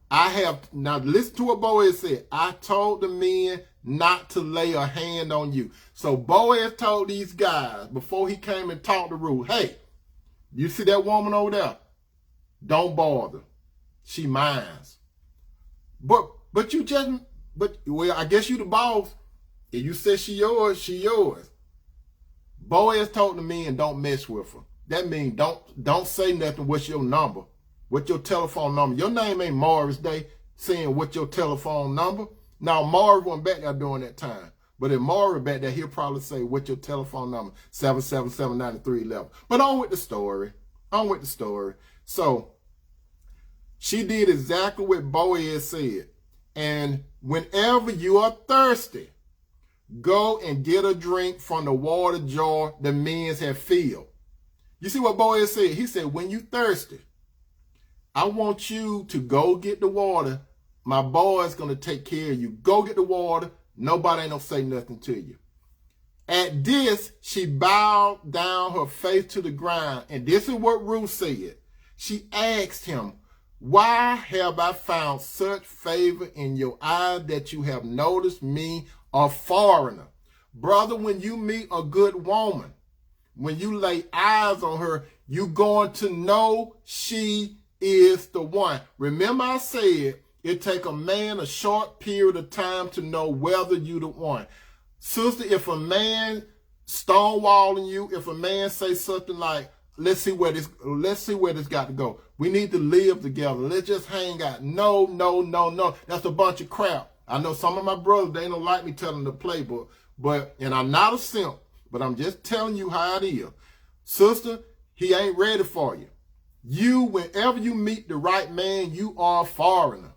Now listen to what Boaz said. I told the men not to lay a hand on you. So Boaz told these guys before he came and talked to Ruth, hey, you see that woman over there? Don't bother. She mines. Well, I guess you the boss. If you say she yours, she yours. Boaz told the men, don't mess with her. That means don't say nothing. What's your number? What's your telephone number? Your name ain't Morris Day saying what's your telephone number. Now, Morris wasn't back there during that time. But if Morris back there, he'll probably say, what's your telephone number? 777-9311. But on with the story. So she did exactly what Boaz said. And whenever you are thirsty, go and get a drink from the water jar the men have filled. You see what Boaz said? He said, when you thirsty, I want you to go get the water. My boy's going to take care of you. Go get the water. Nobody ain't going to say nothing to you. At this, she bowed down her face to the ground. And this is what Ruth said. She asked him, why have I found such favor in your eyes that you have noticed me, a foreigner? Brother, when you meet a good woman, when you lay eyes on her, you going to know she is the one. Remember I said, it take a man a short period of time to know whether you the one. Sister, if a man stonewalling you, if a man say something like, let's see where this got to go. We need to live together. Let's just hang out. No. That's a bunch of crap. I know some of my brothers, they don't like me telling the playbook, and I'm not a simp, but I'm just telling you how it is. Sister, he ain't ready for you. Whenever you meet the right man, you are a foreigner.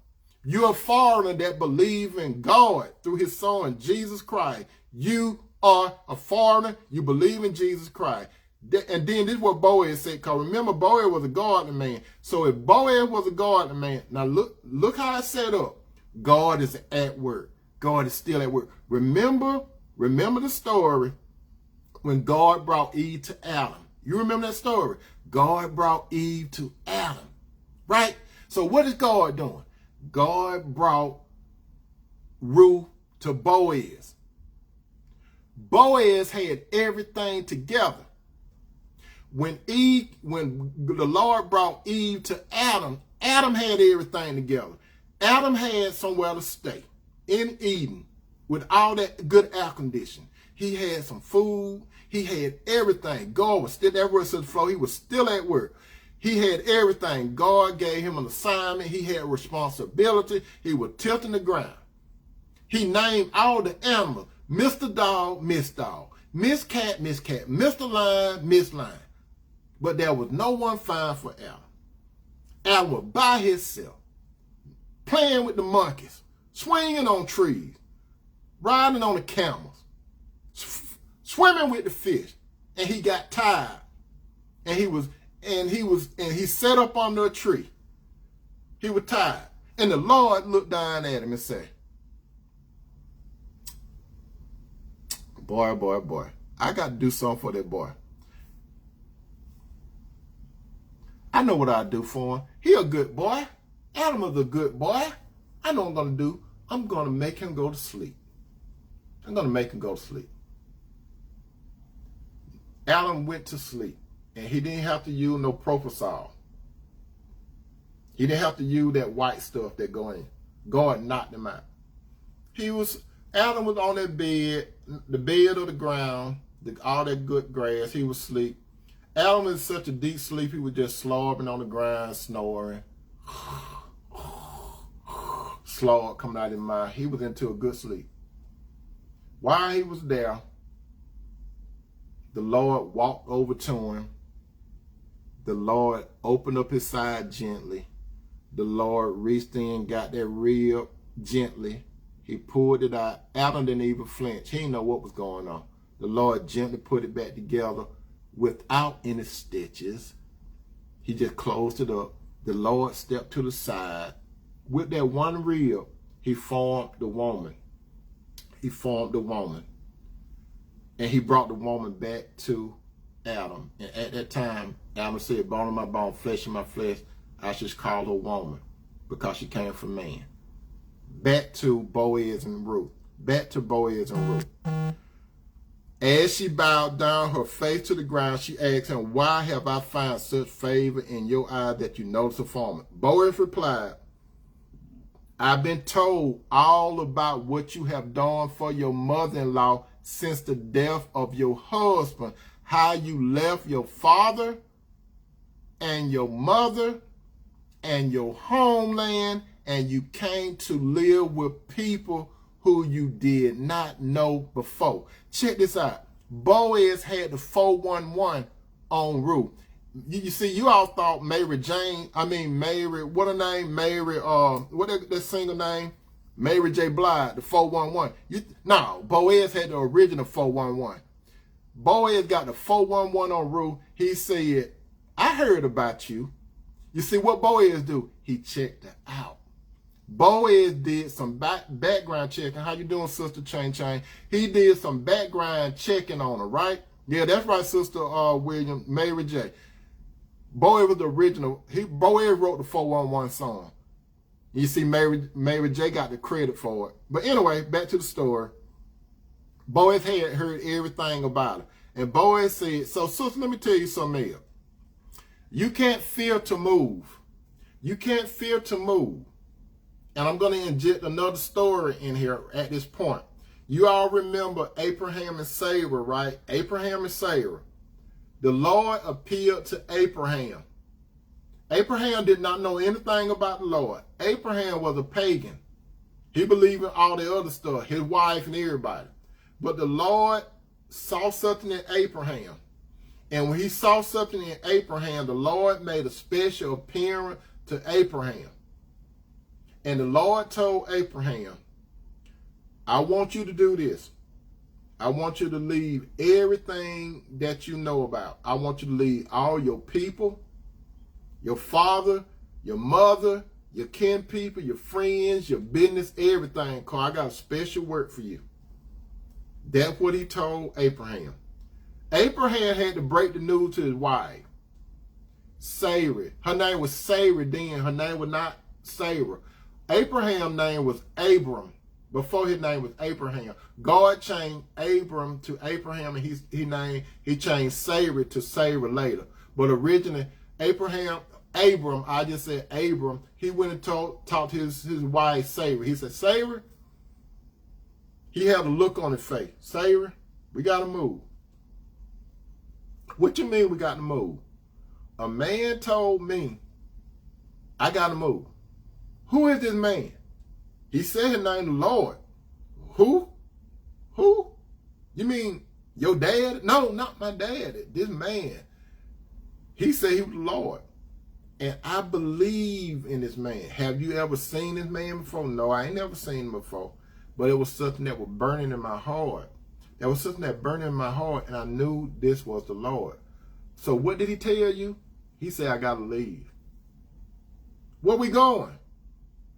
You're a foreigner that believes in God through his son, Jesus Christ. You are a foreigner. You believe in Jesus Christ. And then this is what Boaz said, because remember, Boaz was a godly man. So if Boaz was a godly man, now look how it's set up. God is at work. God is still at work. Remember the story when God brought Eve to Adam. You remember that story? God brought Eve to Adam, right? So what is God doing? God brought Ruth to Boaz. Boaz had everything together. When the Lord brought Eve to Adam, Adam had everything together. Adam had somewhere to stay in Eden with all that good air conditioning. He had some food. He had everything. God was still at work to the floor. He was still at work. He had everything. God gave him an assignment. He had responsibility. He was tilting the ground. He named all the animals. Mr. Dog, Miss Dog. Miss Cat, Miss Cat. Mr. Lion, Miss Lion. But there was no one found for Adam. Adam was by himself, playing with the monkeys, swinging on trees, riding on the camels, swimming with the fish. And he got tired. And he sat up under a tree. He was tired. And the Lord looked down at him and said, boy, I got to do something for that boy. I know what I'll do for him. He a good boy. Adam is a good boy. I know what I'm going to do. I'm going to make him go to sleep. Adam went to sleep, and he didn't have to use no Propofol. He didn't have to use that white stuff that go in. God knocked him out. Adam was on that bed, the bed of the ground, all that good grass. He was asleep. Adam was in such a deep sleep, he was just slobbering on the ground, snoring. Slog coming out of his mouth. He was into a good sleep. While he was there, the Lord walked over to him the Lord opened up his side gently. The Lord reached in, got that rib gently. He pulled it out. Adam didn't even flinch. He didn't know what was going on. The Lord gently put it back together without any stitches. He just closed it up. The Lord stepped to the side. With that one rib, he formed the woman. He formed the woman. And he brought the woman back to Adam. And at that time, Adam said, bone of my bone, flesh of my flesh, I should call her woman because she came from man. Back to Boaz and Ruth. Back to Boaz and Ruth. As she bowed down her face to the ground, she asked him, why have I found such favor in your eye that you notice a foreman? Boaz replied, I've been told all about what you have done for your mother-in-law since the death of your husband, how you left your father and your mother and your homeland, and you came to live with people who you did not know before. Check this out. Boaz had the 411 on Ruth. You see, you all thought Mary, what her name? What that singer name? Mary J. Blige, the 411. No, Boaz had the original 411. Boaz got the 411 on Ruth. He said, I heard about you. You see what Boaz do? He checked her out. Boaz did some background checking. How you doing, Sister Chain Chain? He did some background checking on her, right? Yeah, that's right, Sister William, Mary J. Boaz was the original. Boaz wrote the 411 song. You see, Mary J got the credit for it. But anyway, back to the story. Boaz had heard everything about her. And Boaz said, so sister, let me tell you something else. You can't fear to move. You can't fear to move. And I'm going to inject another story in here at this point. You all remember Abraham and Sarah, right? Abraham and Sarah. The Lord appeared to Abraham. Abraham did not know anything about the Lord. Abraham was a pagan. He believed in all the other stuff, his wife and everybody. But the Lord saw something in Abraham. And when he saw something in Abraham, the Lord made a special appearance to Abraham. And the Lord told Abraham, I want you to do this. I want you to leave everything that you know about. I want you to leave all your people, your father, your mother, your kin people, your friends, your business, everything. Because I got a special work for you. That's what he told Abraham. Abraham had to break the news to his wife, Sarah. Her name was Sarah then. Her name was not Sarah. Abraham's name was Abram. Before his name was Abraham. God changed Abram to Abraham, and he changed Sarah to Sarah later. But originally, Abram, I just said Abram, he went and talked to his wife, Sarah. He said, Sarah, he had a look on his face. Sarah, we got to move. What you mean we got to move? A man told me I got to move. Who is this man? He said his name, the Lord. Who? Who? You mean your dad? No, not my dad. This man. He said he was the Lord. And I believe in this man. Have you ever seen this man before? No, I ain't never seen him before. But it was something that was burning in my heart. There was something that burned in my heart, and I knew this was the Lord. So what did he tell you? He said, I got to leave. Where we going?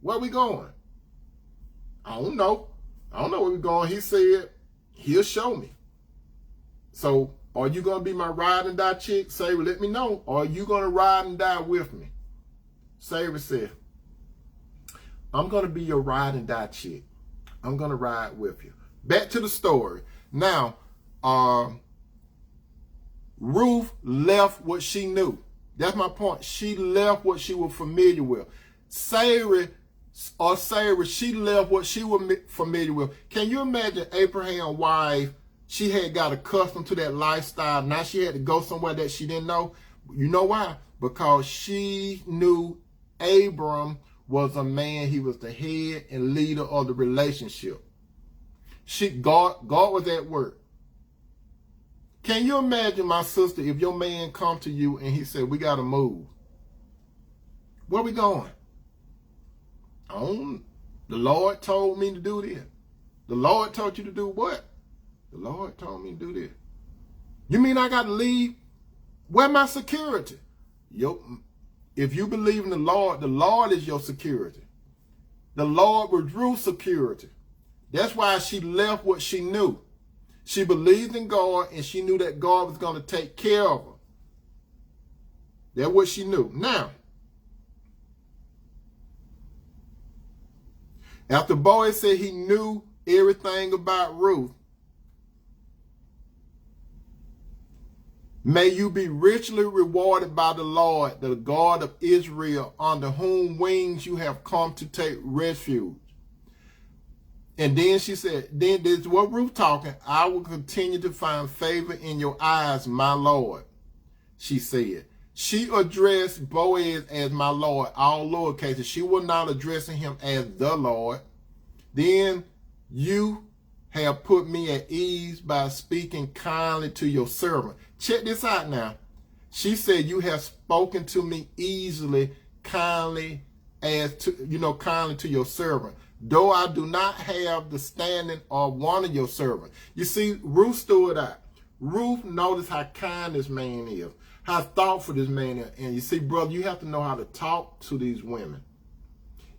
Where we going? I don't know. I don't know where we're going. He said, he'll show me. So, are you going to be my ride and die chick? Sarah, let me know. Or are you going to ride and die with me? Sarah said, I'm going to be your ride and die chick. I'm going to ride with you. Back to the story. Now, Ruth left what she knew. That's my point. She left what she was familiar with. Sarah, she left what she was familiar with. Can you imagine Abraham's wife? She had got accustomed to that lifestyle. Now she had to go somewhere that she didn't know. You know why? Because she knew Abram was a man. He was the head and leader of the relationship. God was at work. Can you imagine, my sister, if your man come to you and he said, we got to move? Where we going? The Lord told me to do this. The Lord told you to do what? The Lord told me to do this. You mean I got to leave? Where my security? If you believe in the Lord is your security. The Lord withdrew security. That's why she left what she knew. She believed in God, and she knew that God was going to take care of her. That's what she knew. Now, after Boaz said he knew everything about Ruth, may you be richly rewarded by the Lord, the God of Israel, under whom wings you have come to take refuge. And then she said, then this is what Ruth talking, I will continue to find favor in your eyes, my Lord, she said. She addressed Boaz as my Lord, all lowercase. She was not addressing him as the Lord. Then you have put me at ease by speaking kindly to your servant. Check this out now. She said, you have spoken to me easily, kindly, kindly to your servant, though I do not have the standing of one of your servants. You see, Ruth stood out. Ruth noticed how kind this man is, how thoughtful this man is. And you see, brother, you have to know how to talk to these women.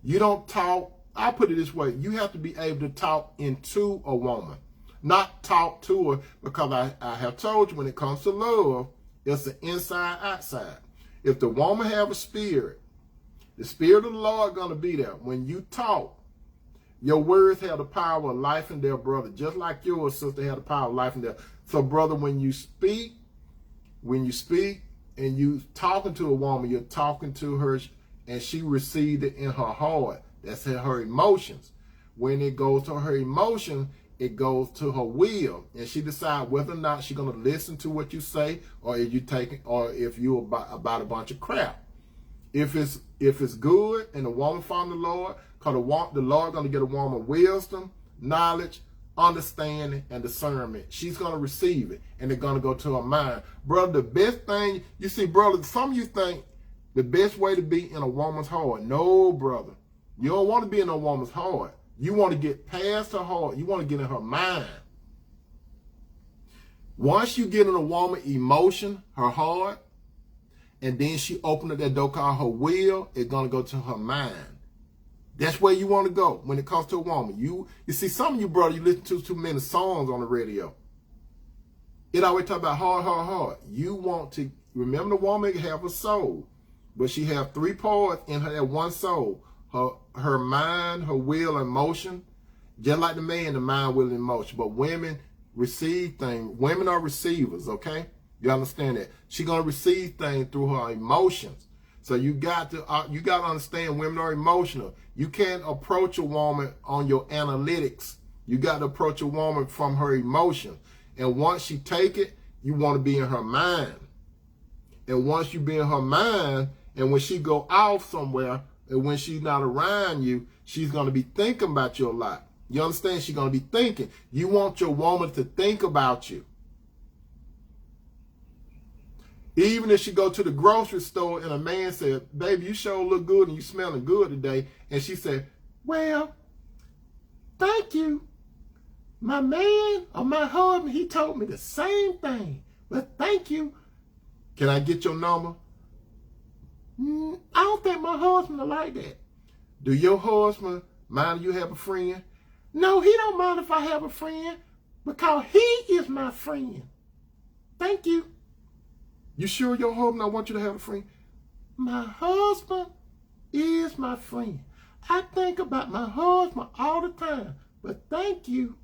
You don't talk, I'll put it this way, you have to be able to talk into a woman, not talk to her, because I have told you, when it comes to love, it's an inside, outside. If the woman have a spirit, the spirit of the Lord is going to be there. When you talk, your words have the power of life and death, brother, just like your sister had the power of life and death. So, brother, when you speak and you talking to a woman, you're talking to her, and she received it in her heart. That's her emotions. When it goes to her emotion, it goes to her will, and she decides whether or not she's going to listen to what you say, or if you about a bunch of crap. If it's good and the woman found the Lord, because the Lord going to get a woman wisdom, knowledge, understanding, and discernment. She's going to receive it, and it's going to go to her mind. Brother, the best thing, you see, brother, some of you think the best way to be in a woman's heart. No, brother. You don't want to be in a woman's heart. You want to get past her heart. You want to get in her mind. Once you get in a woman's emotion, her heart, and then she opened up that door called her will, it's going to go to her mind. That's where you want to go when it comes to a woman. You see, some of you, brother, you listen to too many songs on the radio. It always talk about heart. You want to, remember, the woman have a soul, but she have three parts in her, that one soul. Her mind, her will, and emotion. Just like the man, the mind, will, and emotion. But women receive things. Women are receivers, okay? You understand that? She's going to receive things through her emotions. So you got to understand, women are emotional. You can't approach a woman on your analytics. You got to approach a woman from her emotions. And once she take it, you want to be in her mind. And once you be in her mind, and when she go out somewhere, and when she's not around you, she's going to be thinking about you a lot. You understand? She's going to be thinking. You want your woman to think about you. Even if she go to the grocery store and a man said, baby, you sure look good and you smelling good today. And she said, well, thank you. My man or my husband, he told me the same thing. But thank you. Can I get your number? I don't think my husband will like that. Do your husband mind you have a friend? No, he don't mind if I have a friend, because he is my friend. Thank you. You sure your husband don't want you to have a friend? My husband is my friend. I think about my husband all the time, but thank you.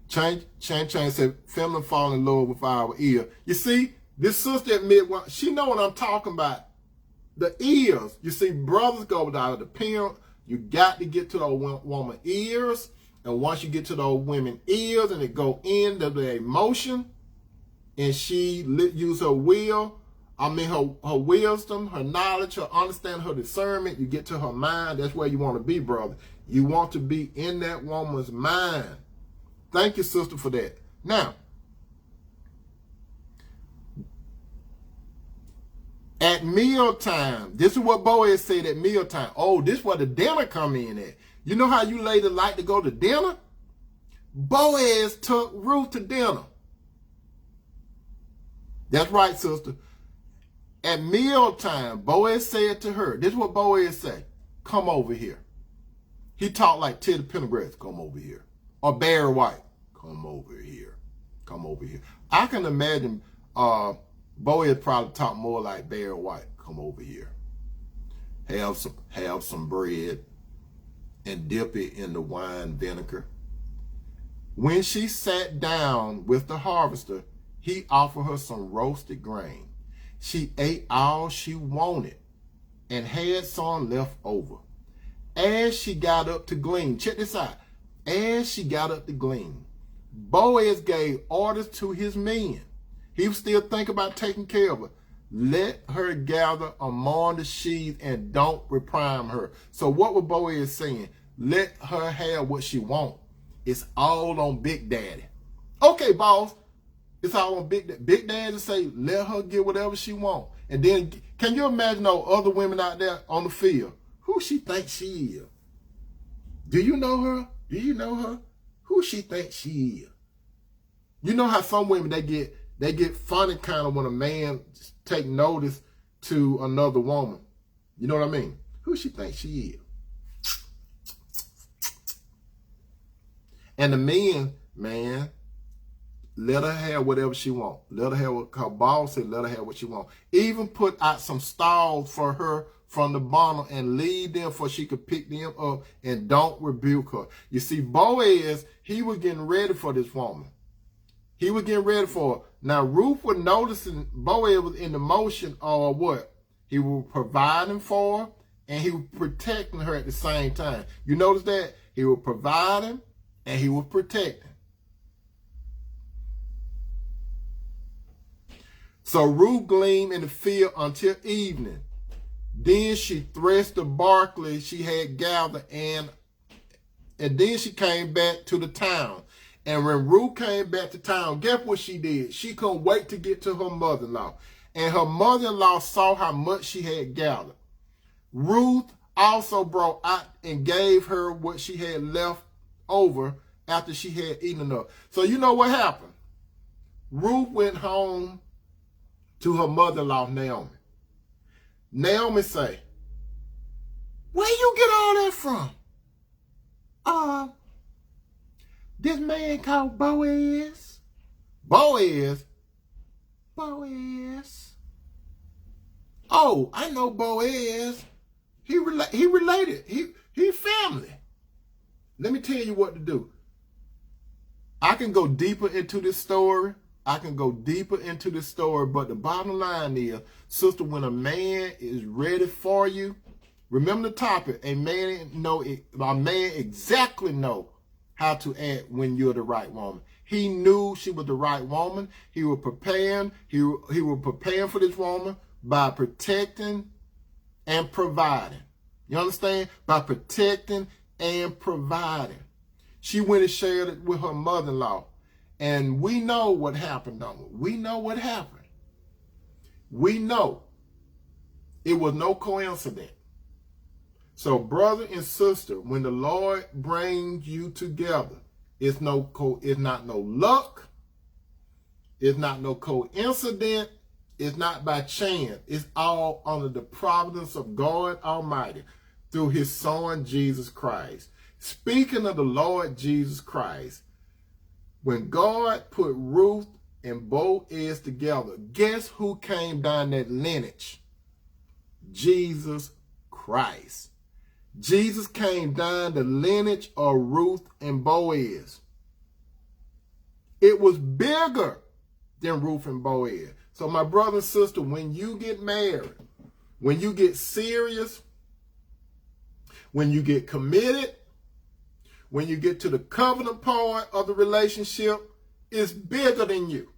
Change said, feminine fall in love with our ear. You see, this sister admit, she know what I'm talking about. The ears. You see, brothers go without the parent. You got to get to those woman ears. And once you get to those women ears and it go into the emotion, and she use her will, her wisdom, her knowledge, her understanding, her discernment, you get to her mind. That's where you want to be, brother. You want to be in that woman's mind, Thank you, sister, for that. Now, at mealtime, this is what Boaz said at mealtime. Oh, this is where the dinner come in at. You know how you ladies like to go to dinner? Boaz took Ruth to dinner. That's right, sister. At mealtime, Boaz said to her, this is what Boaz said, come over here. He talked like Teddy Pendergrass, come over here. Or Barry White, come over here. Come over here. I can imagine Boaz probably talked more like Barry White, come over here. Have some bread and dip it in the wine vinegar. When she sat down with the harvester, he offered her some roasted grain. She ate all she wanted and had some left over. As she got up to glean, check this out. As she got up to glean, Boaz gave orders to his men. He was still thinking about taking care of her. Let her gather among the sheaves and don't reprime her. So what was Boaz saying? Let her have what she wants. It's all on Big Daddy. Okay, boss. It's all on Big Daddy. Big Daddy say, let her get whatever she wants. And then, can you imagine those other women out there on the field? Who she thinks she is? Do you know her? Do you know her? Who she thinks she is? You know how some women, they get funny kind of when a man take notice to another woman. You know what I mean? Who she thinks she is? And the men, man, let her have whatever she wants. Let her have what her boss said, let her have what she wants. Even put out some stalls for her from the bottom and leave them for she could pick them up and don't rebuke her. You see, Boaz, he was getting ready for this woman. He was getting ready for her. Now, Ruth was noticing Boaz was in the motion of what? He was providing for her and he was protecting her at the same time. You notice that? He was providing and he was protecting. So Ruth gleaned in the field until evening. Then she threshed the barley she had gathered, and then she came back to the town. And when Ruth came back to town, guess what she did? She couldn't wait to get to her mother-in-law. And her mother-in-law saw how much she had gathered. Ruth also brought out and gave her what she had left over after she had eaten enough. So you know what happened? Ruth went home to her mother-in-law, Naomi. Naomi say, where you get all that from? This man called Boaz. Boaz? Boaz. Oh, I know Boaz. He related. He family. Let me tell you what to do. I can go deeper into this story. But the bottom line is, sister, when a man is ready for you, remember the topic, a man exactly know how to act when you're the right woman. He knew she was the right woman. He was preparing. He was preparing for this woman by protecting and providing. You understand? By protecting and providing. She went and shared it with her mother-in-law. And we know what happened, don't we? We know what happened. We know it was no coincidence. So, brother and sister, when the Lord brings you together, it's not no luck. It's not no coincidence. It's not by chance. It's all under the providence of God Almighty through his Son, Jesus Christ. Speaking of the Lord Jesus Christ, when God put Ruth and Boaz together, guess who came down that lineage? Jesus Christ. Jesus came down the lineage of Ruth and Boaz. It was bigger than Ruth and Boaz. So my brother and sister, when you get married, when you get serious, when you get committed, when you get to the covenant part of the relationship, it's bigger than you.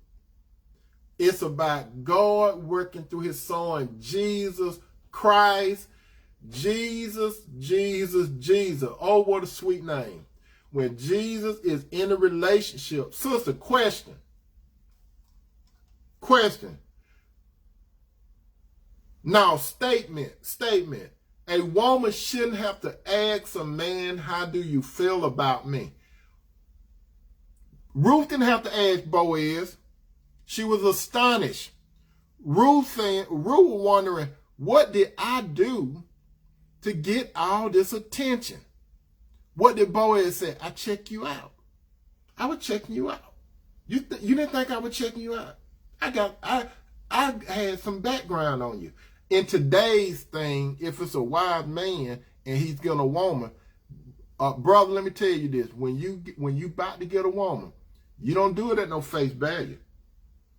It's about God working through his Son, Jesus Christ. Jesus, Jesus, Jesus. Oh, what a sweet name. when Jesus is in a relationship. Sister, question. Now, statement. A woman shouldn't have to ask a man, how do you feel about me? Ruth didn't have to ask Boaz. She was astonished. Ruth was wondering, what did I do to get all this attention? What did Boaz say? I check you out. I was checking you out. You didn't think I was checking you out? I had some background on you. In today's thing, if it's a wise man and he's getting a woman, brother, let me tell you this: when you about to get a woman, you don't do it at no face value.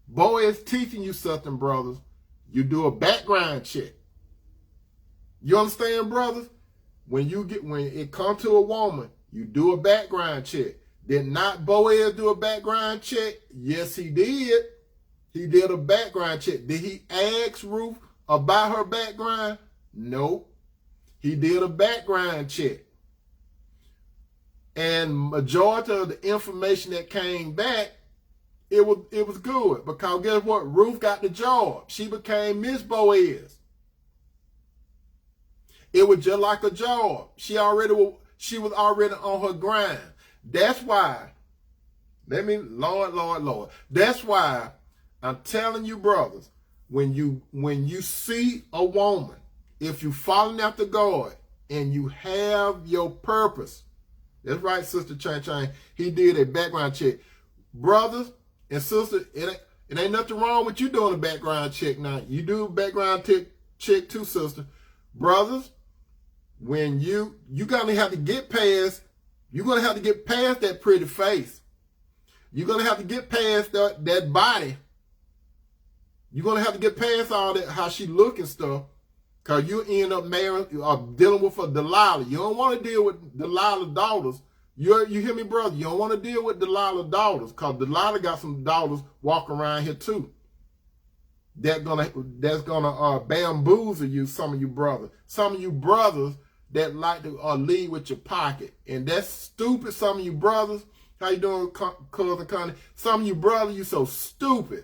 Boaz teaching you something, brothers. You do a background check. You understand, brothers? When it comes to a woman, you do a background check. Did not Boaz do a background check? Yes, he did. He did a background check. Did he ask Ruth about her background? Nope. He did a background check. And majority of the information that came back, it was good. Because guess what? Ruth got the job. She became Miss Boaz. It was just like a job. She was already on her grind. That's why, Lord. That's why I'm telling you, brothers, when you see a woman, if you following after God and you have your purpose, that's right, Sister Chang. He did a background check. Brothers and sisters, it ain't nothing wrong with you doing a background check now. You do a background check too, sister. Brothers, when you're gonna have to get past that pretty face. You're gonna have to get past that body. You're gonna have to get past all that, how she look and stuff, cause you end up marrying or dealing with a Delilah. You don't want to deal with Delilah's daughters. You hear me, brother? You don't want to deal with Delilah's daughters, cause Delilah got some daughters walking around here too. That's gonna bamboozle you, some of you brothers. Some of you brothers that like to lead with your pocket. And that's stupid, some of you brothers. How you doing, Cousin Connie? Some of you brothers, you so stupid.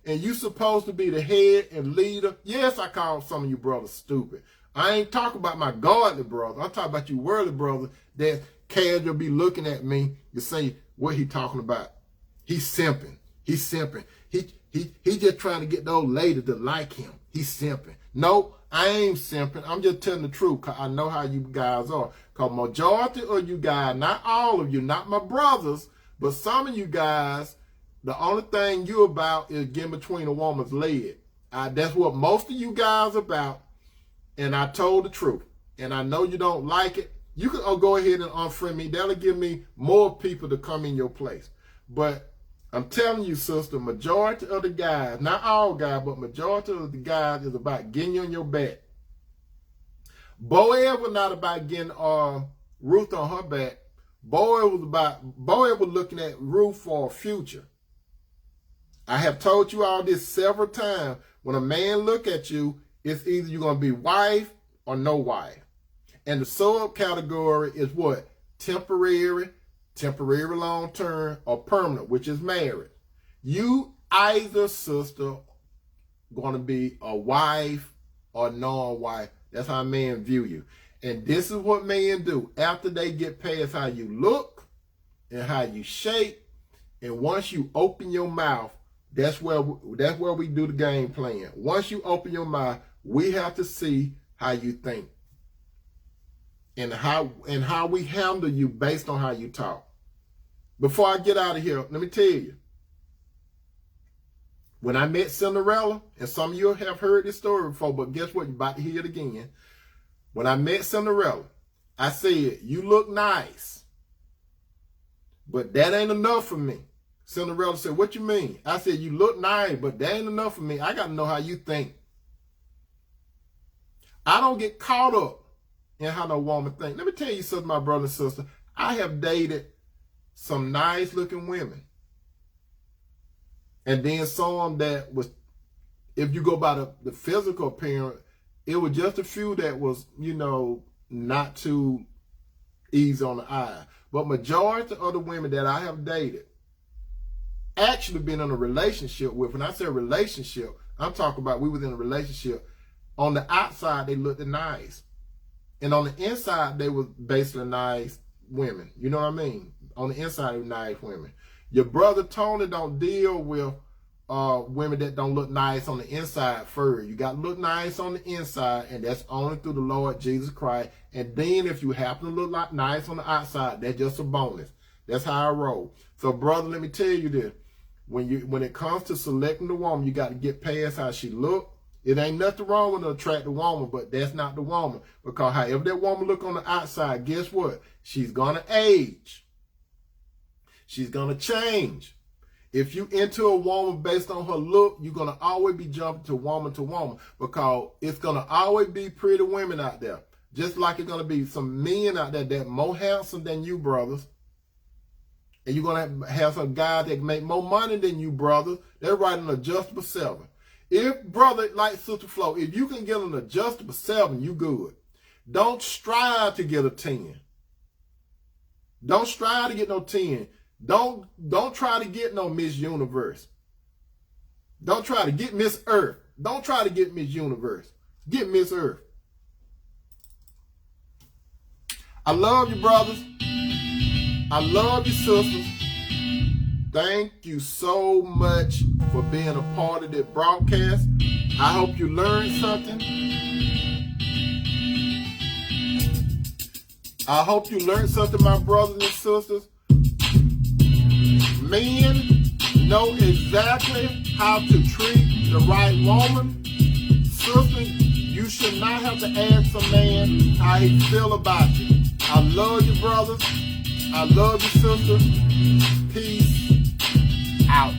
And you supposed to be the head and leader. Yes, I call some of you brothers stupid. I ain't talking about my godly brother. I'm talking about you worldly brothers that casual be looking at me to say what he talking about. He's simping. He just trying to get those ladies to like him. He's simping. No, I ain't simping. I'm just telling the truth, because I know how you guys are. Because majority of you guys, not all of you, not my brothers, but some of you guys, the only thing you about is getting between a woman's leg. That's what most of you guys about, and I told the truth. And I know you don't like it. You can go ahead and unfriend me. That'll give me more people to come in your place. But I'm telling you, sister, majority of the guys, not all guys, but majority of the guys is about getting you on your back. Boaz was not about getting Ruth on her back. Boaz was looking at Ruth for a future. I have told you all this several times. When a man look at you, it's either you're going to be wife or no wife. And the subcategory is what? Temporary long-term, or permanent, which is married. You either, sister, going to be a wife or non-wife. That's how men view you. And this is what men do. After they get past how you look and how you shape, and once you open your mouth, that's where we do the game plan. Once you open your mouth, we have to see how you think. And how we handle you based on how you talk. Before I get out of here, let me tell you. When I met Cinderella, and some of you have heard this story before, but guess what? You're about to hear it again. When I met Cinderella, I said, you look nice, but that ain't enough for me. Cinderella said, what you mean? I said, you look nice, but that ain't enough for me. I got to know how you think. I don't get caught up in how no woman thinks. Let me tell you something, my brother and sister. I have dated some nice looking women. And then some that was, if you go by the physical appearance, it was just a few that was, not too easy on the eye. But majority of the women that I have dated actually been in a relationship with, when I say relationship, I'm talking about we was in a relationship. On the outside, they looked nice. And on the inside, they was basically nice women. You know what I mean? On the inside, they were nice women. Your brother Tony don't deal with women that don't look nice on the inside first. You got to look nice on the inside, and that's only through the Lord Jesus Christ. And then if you happen to look like nice on the outside, that's just a bonus. That's how I roll. So, brother, let me tell you this. When it comes to selecting the woman, you got to get past how she look. It ain't nothing wrong with an attractive woman, but that's not the woman. Because however that woman look on the outside, guess what? She's going to age. She's going to change. If you into a woman based on her look, you're going to always be jumping to woman because it's going to always be pretty women out there. Just like it's going to be some men out there that more handsome than you, brothers. And you're going to have some guys that make more money than you, brothers. They're riding an adjustable 7. If, brother, like Sister Flo, if you can get an adjustable 7, you good. Don't strive to get a 10. Don't strive to get no 10. Don't try to get no Miss Universe. Don't try to get Miss Earth. Don't try to get Miss Universe. Get Miss Earth. I love you, brothers. I love you, sisters. Thank you so much for being a part of this broadcast. I hope you learned something. I hope you learned something, my brothers and sisters. Men know exactly how to treat the right woman. Sister, you should not have to ask a man how he feel about you. I love you, brothers. I love you, sisters. Peace out.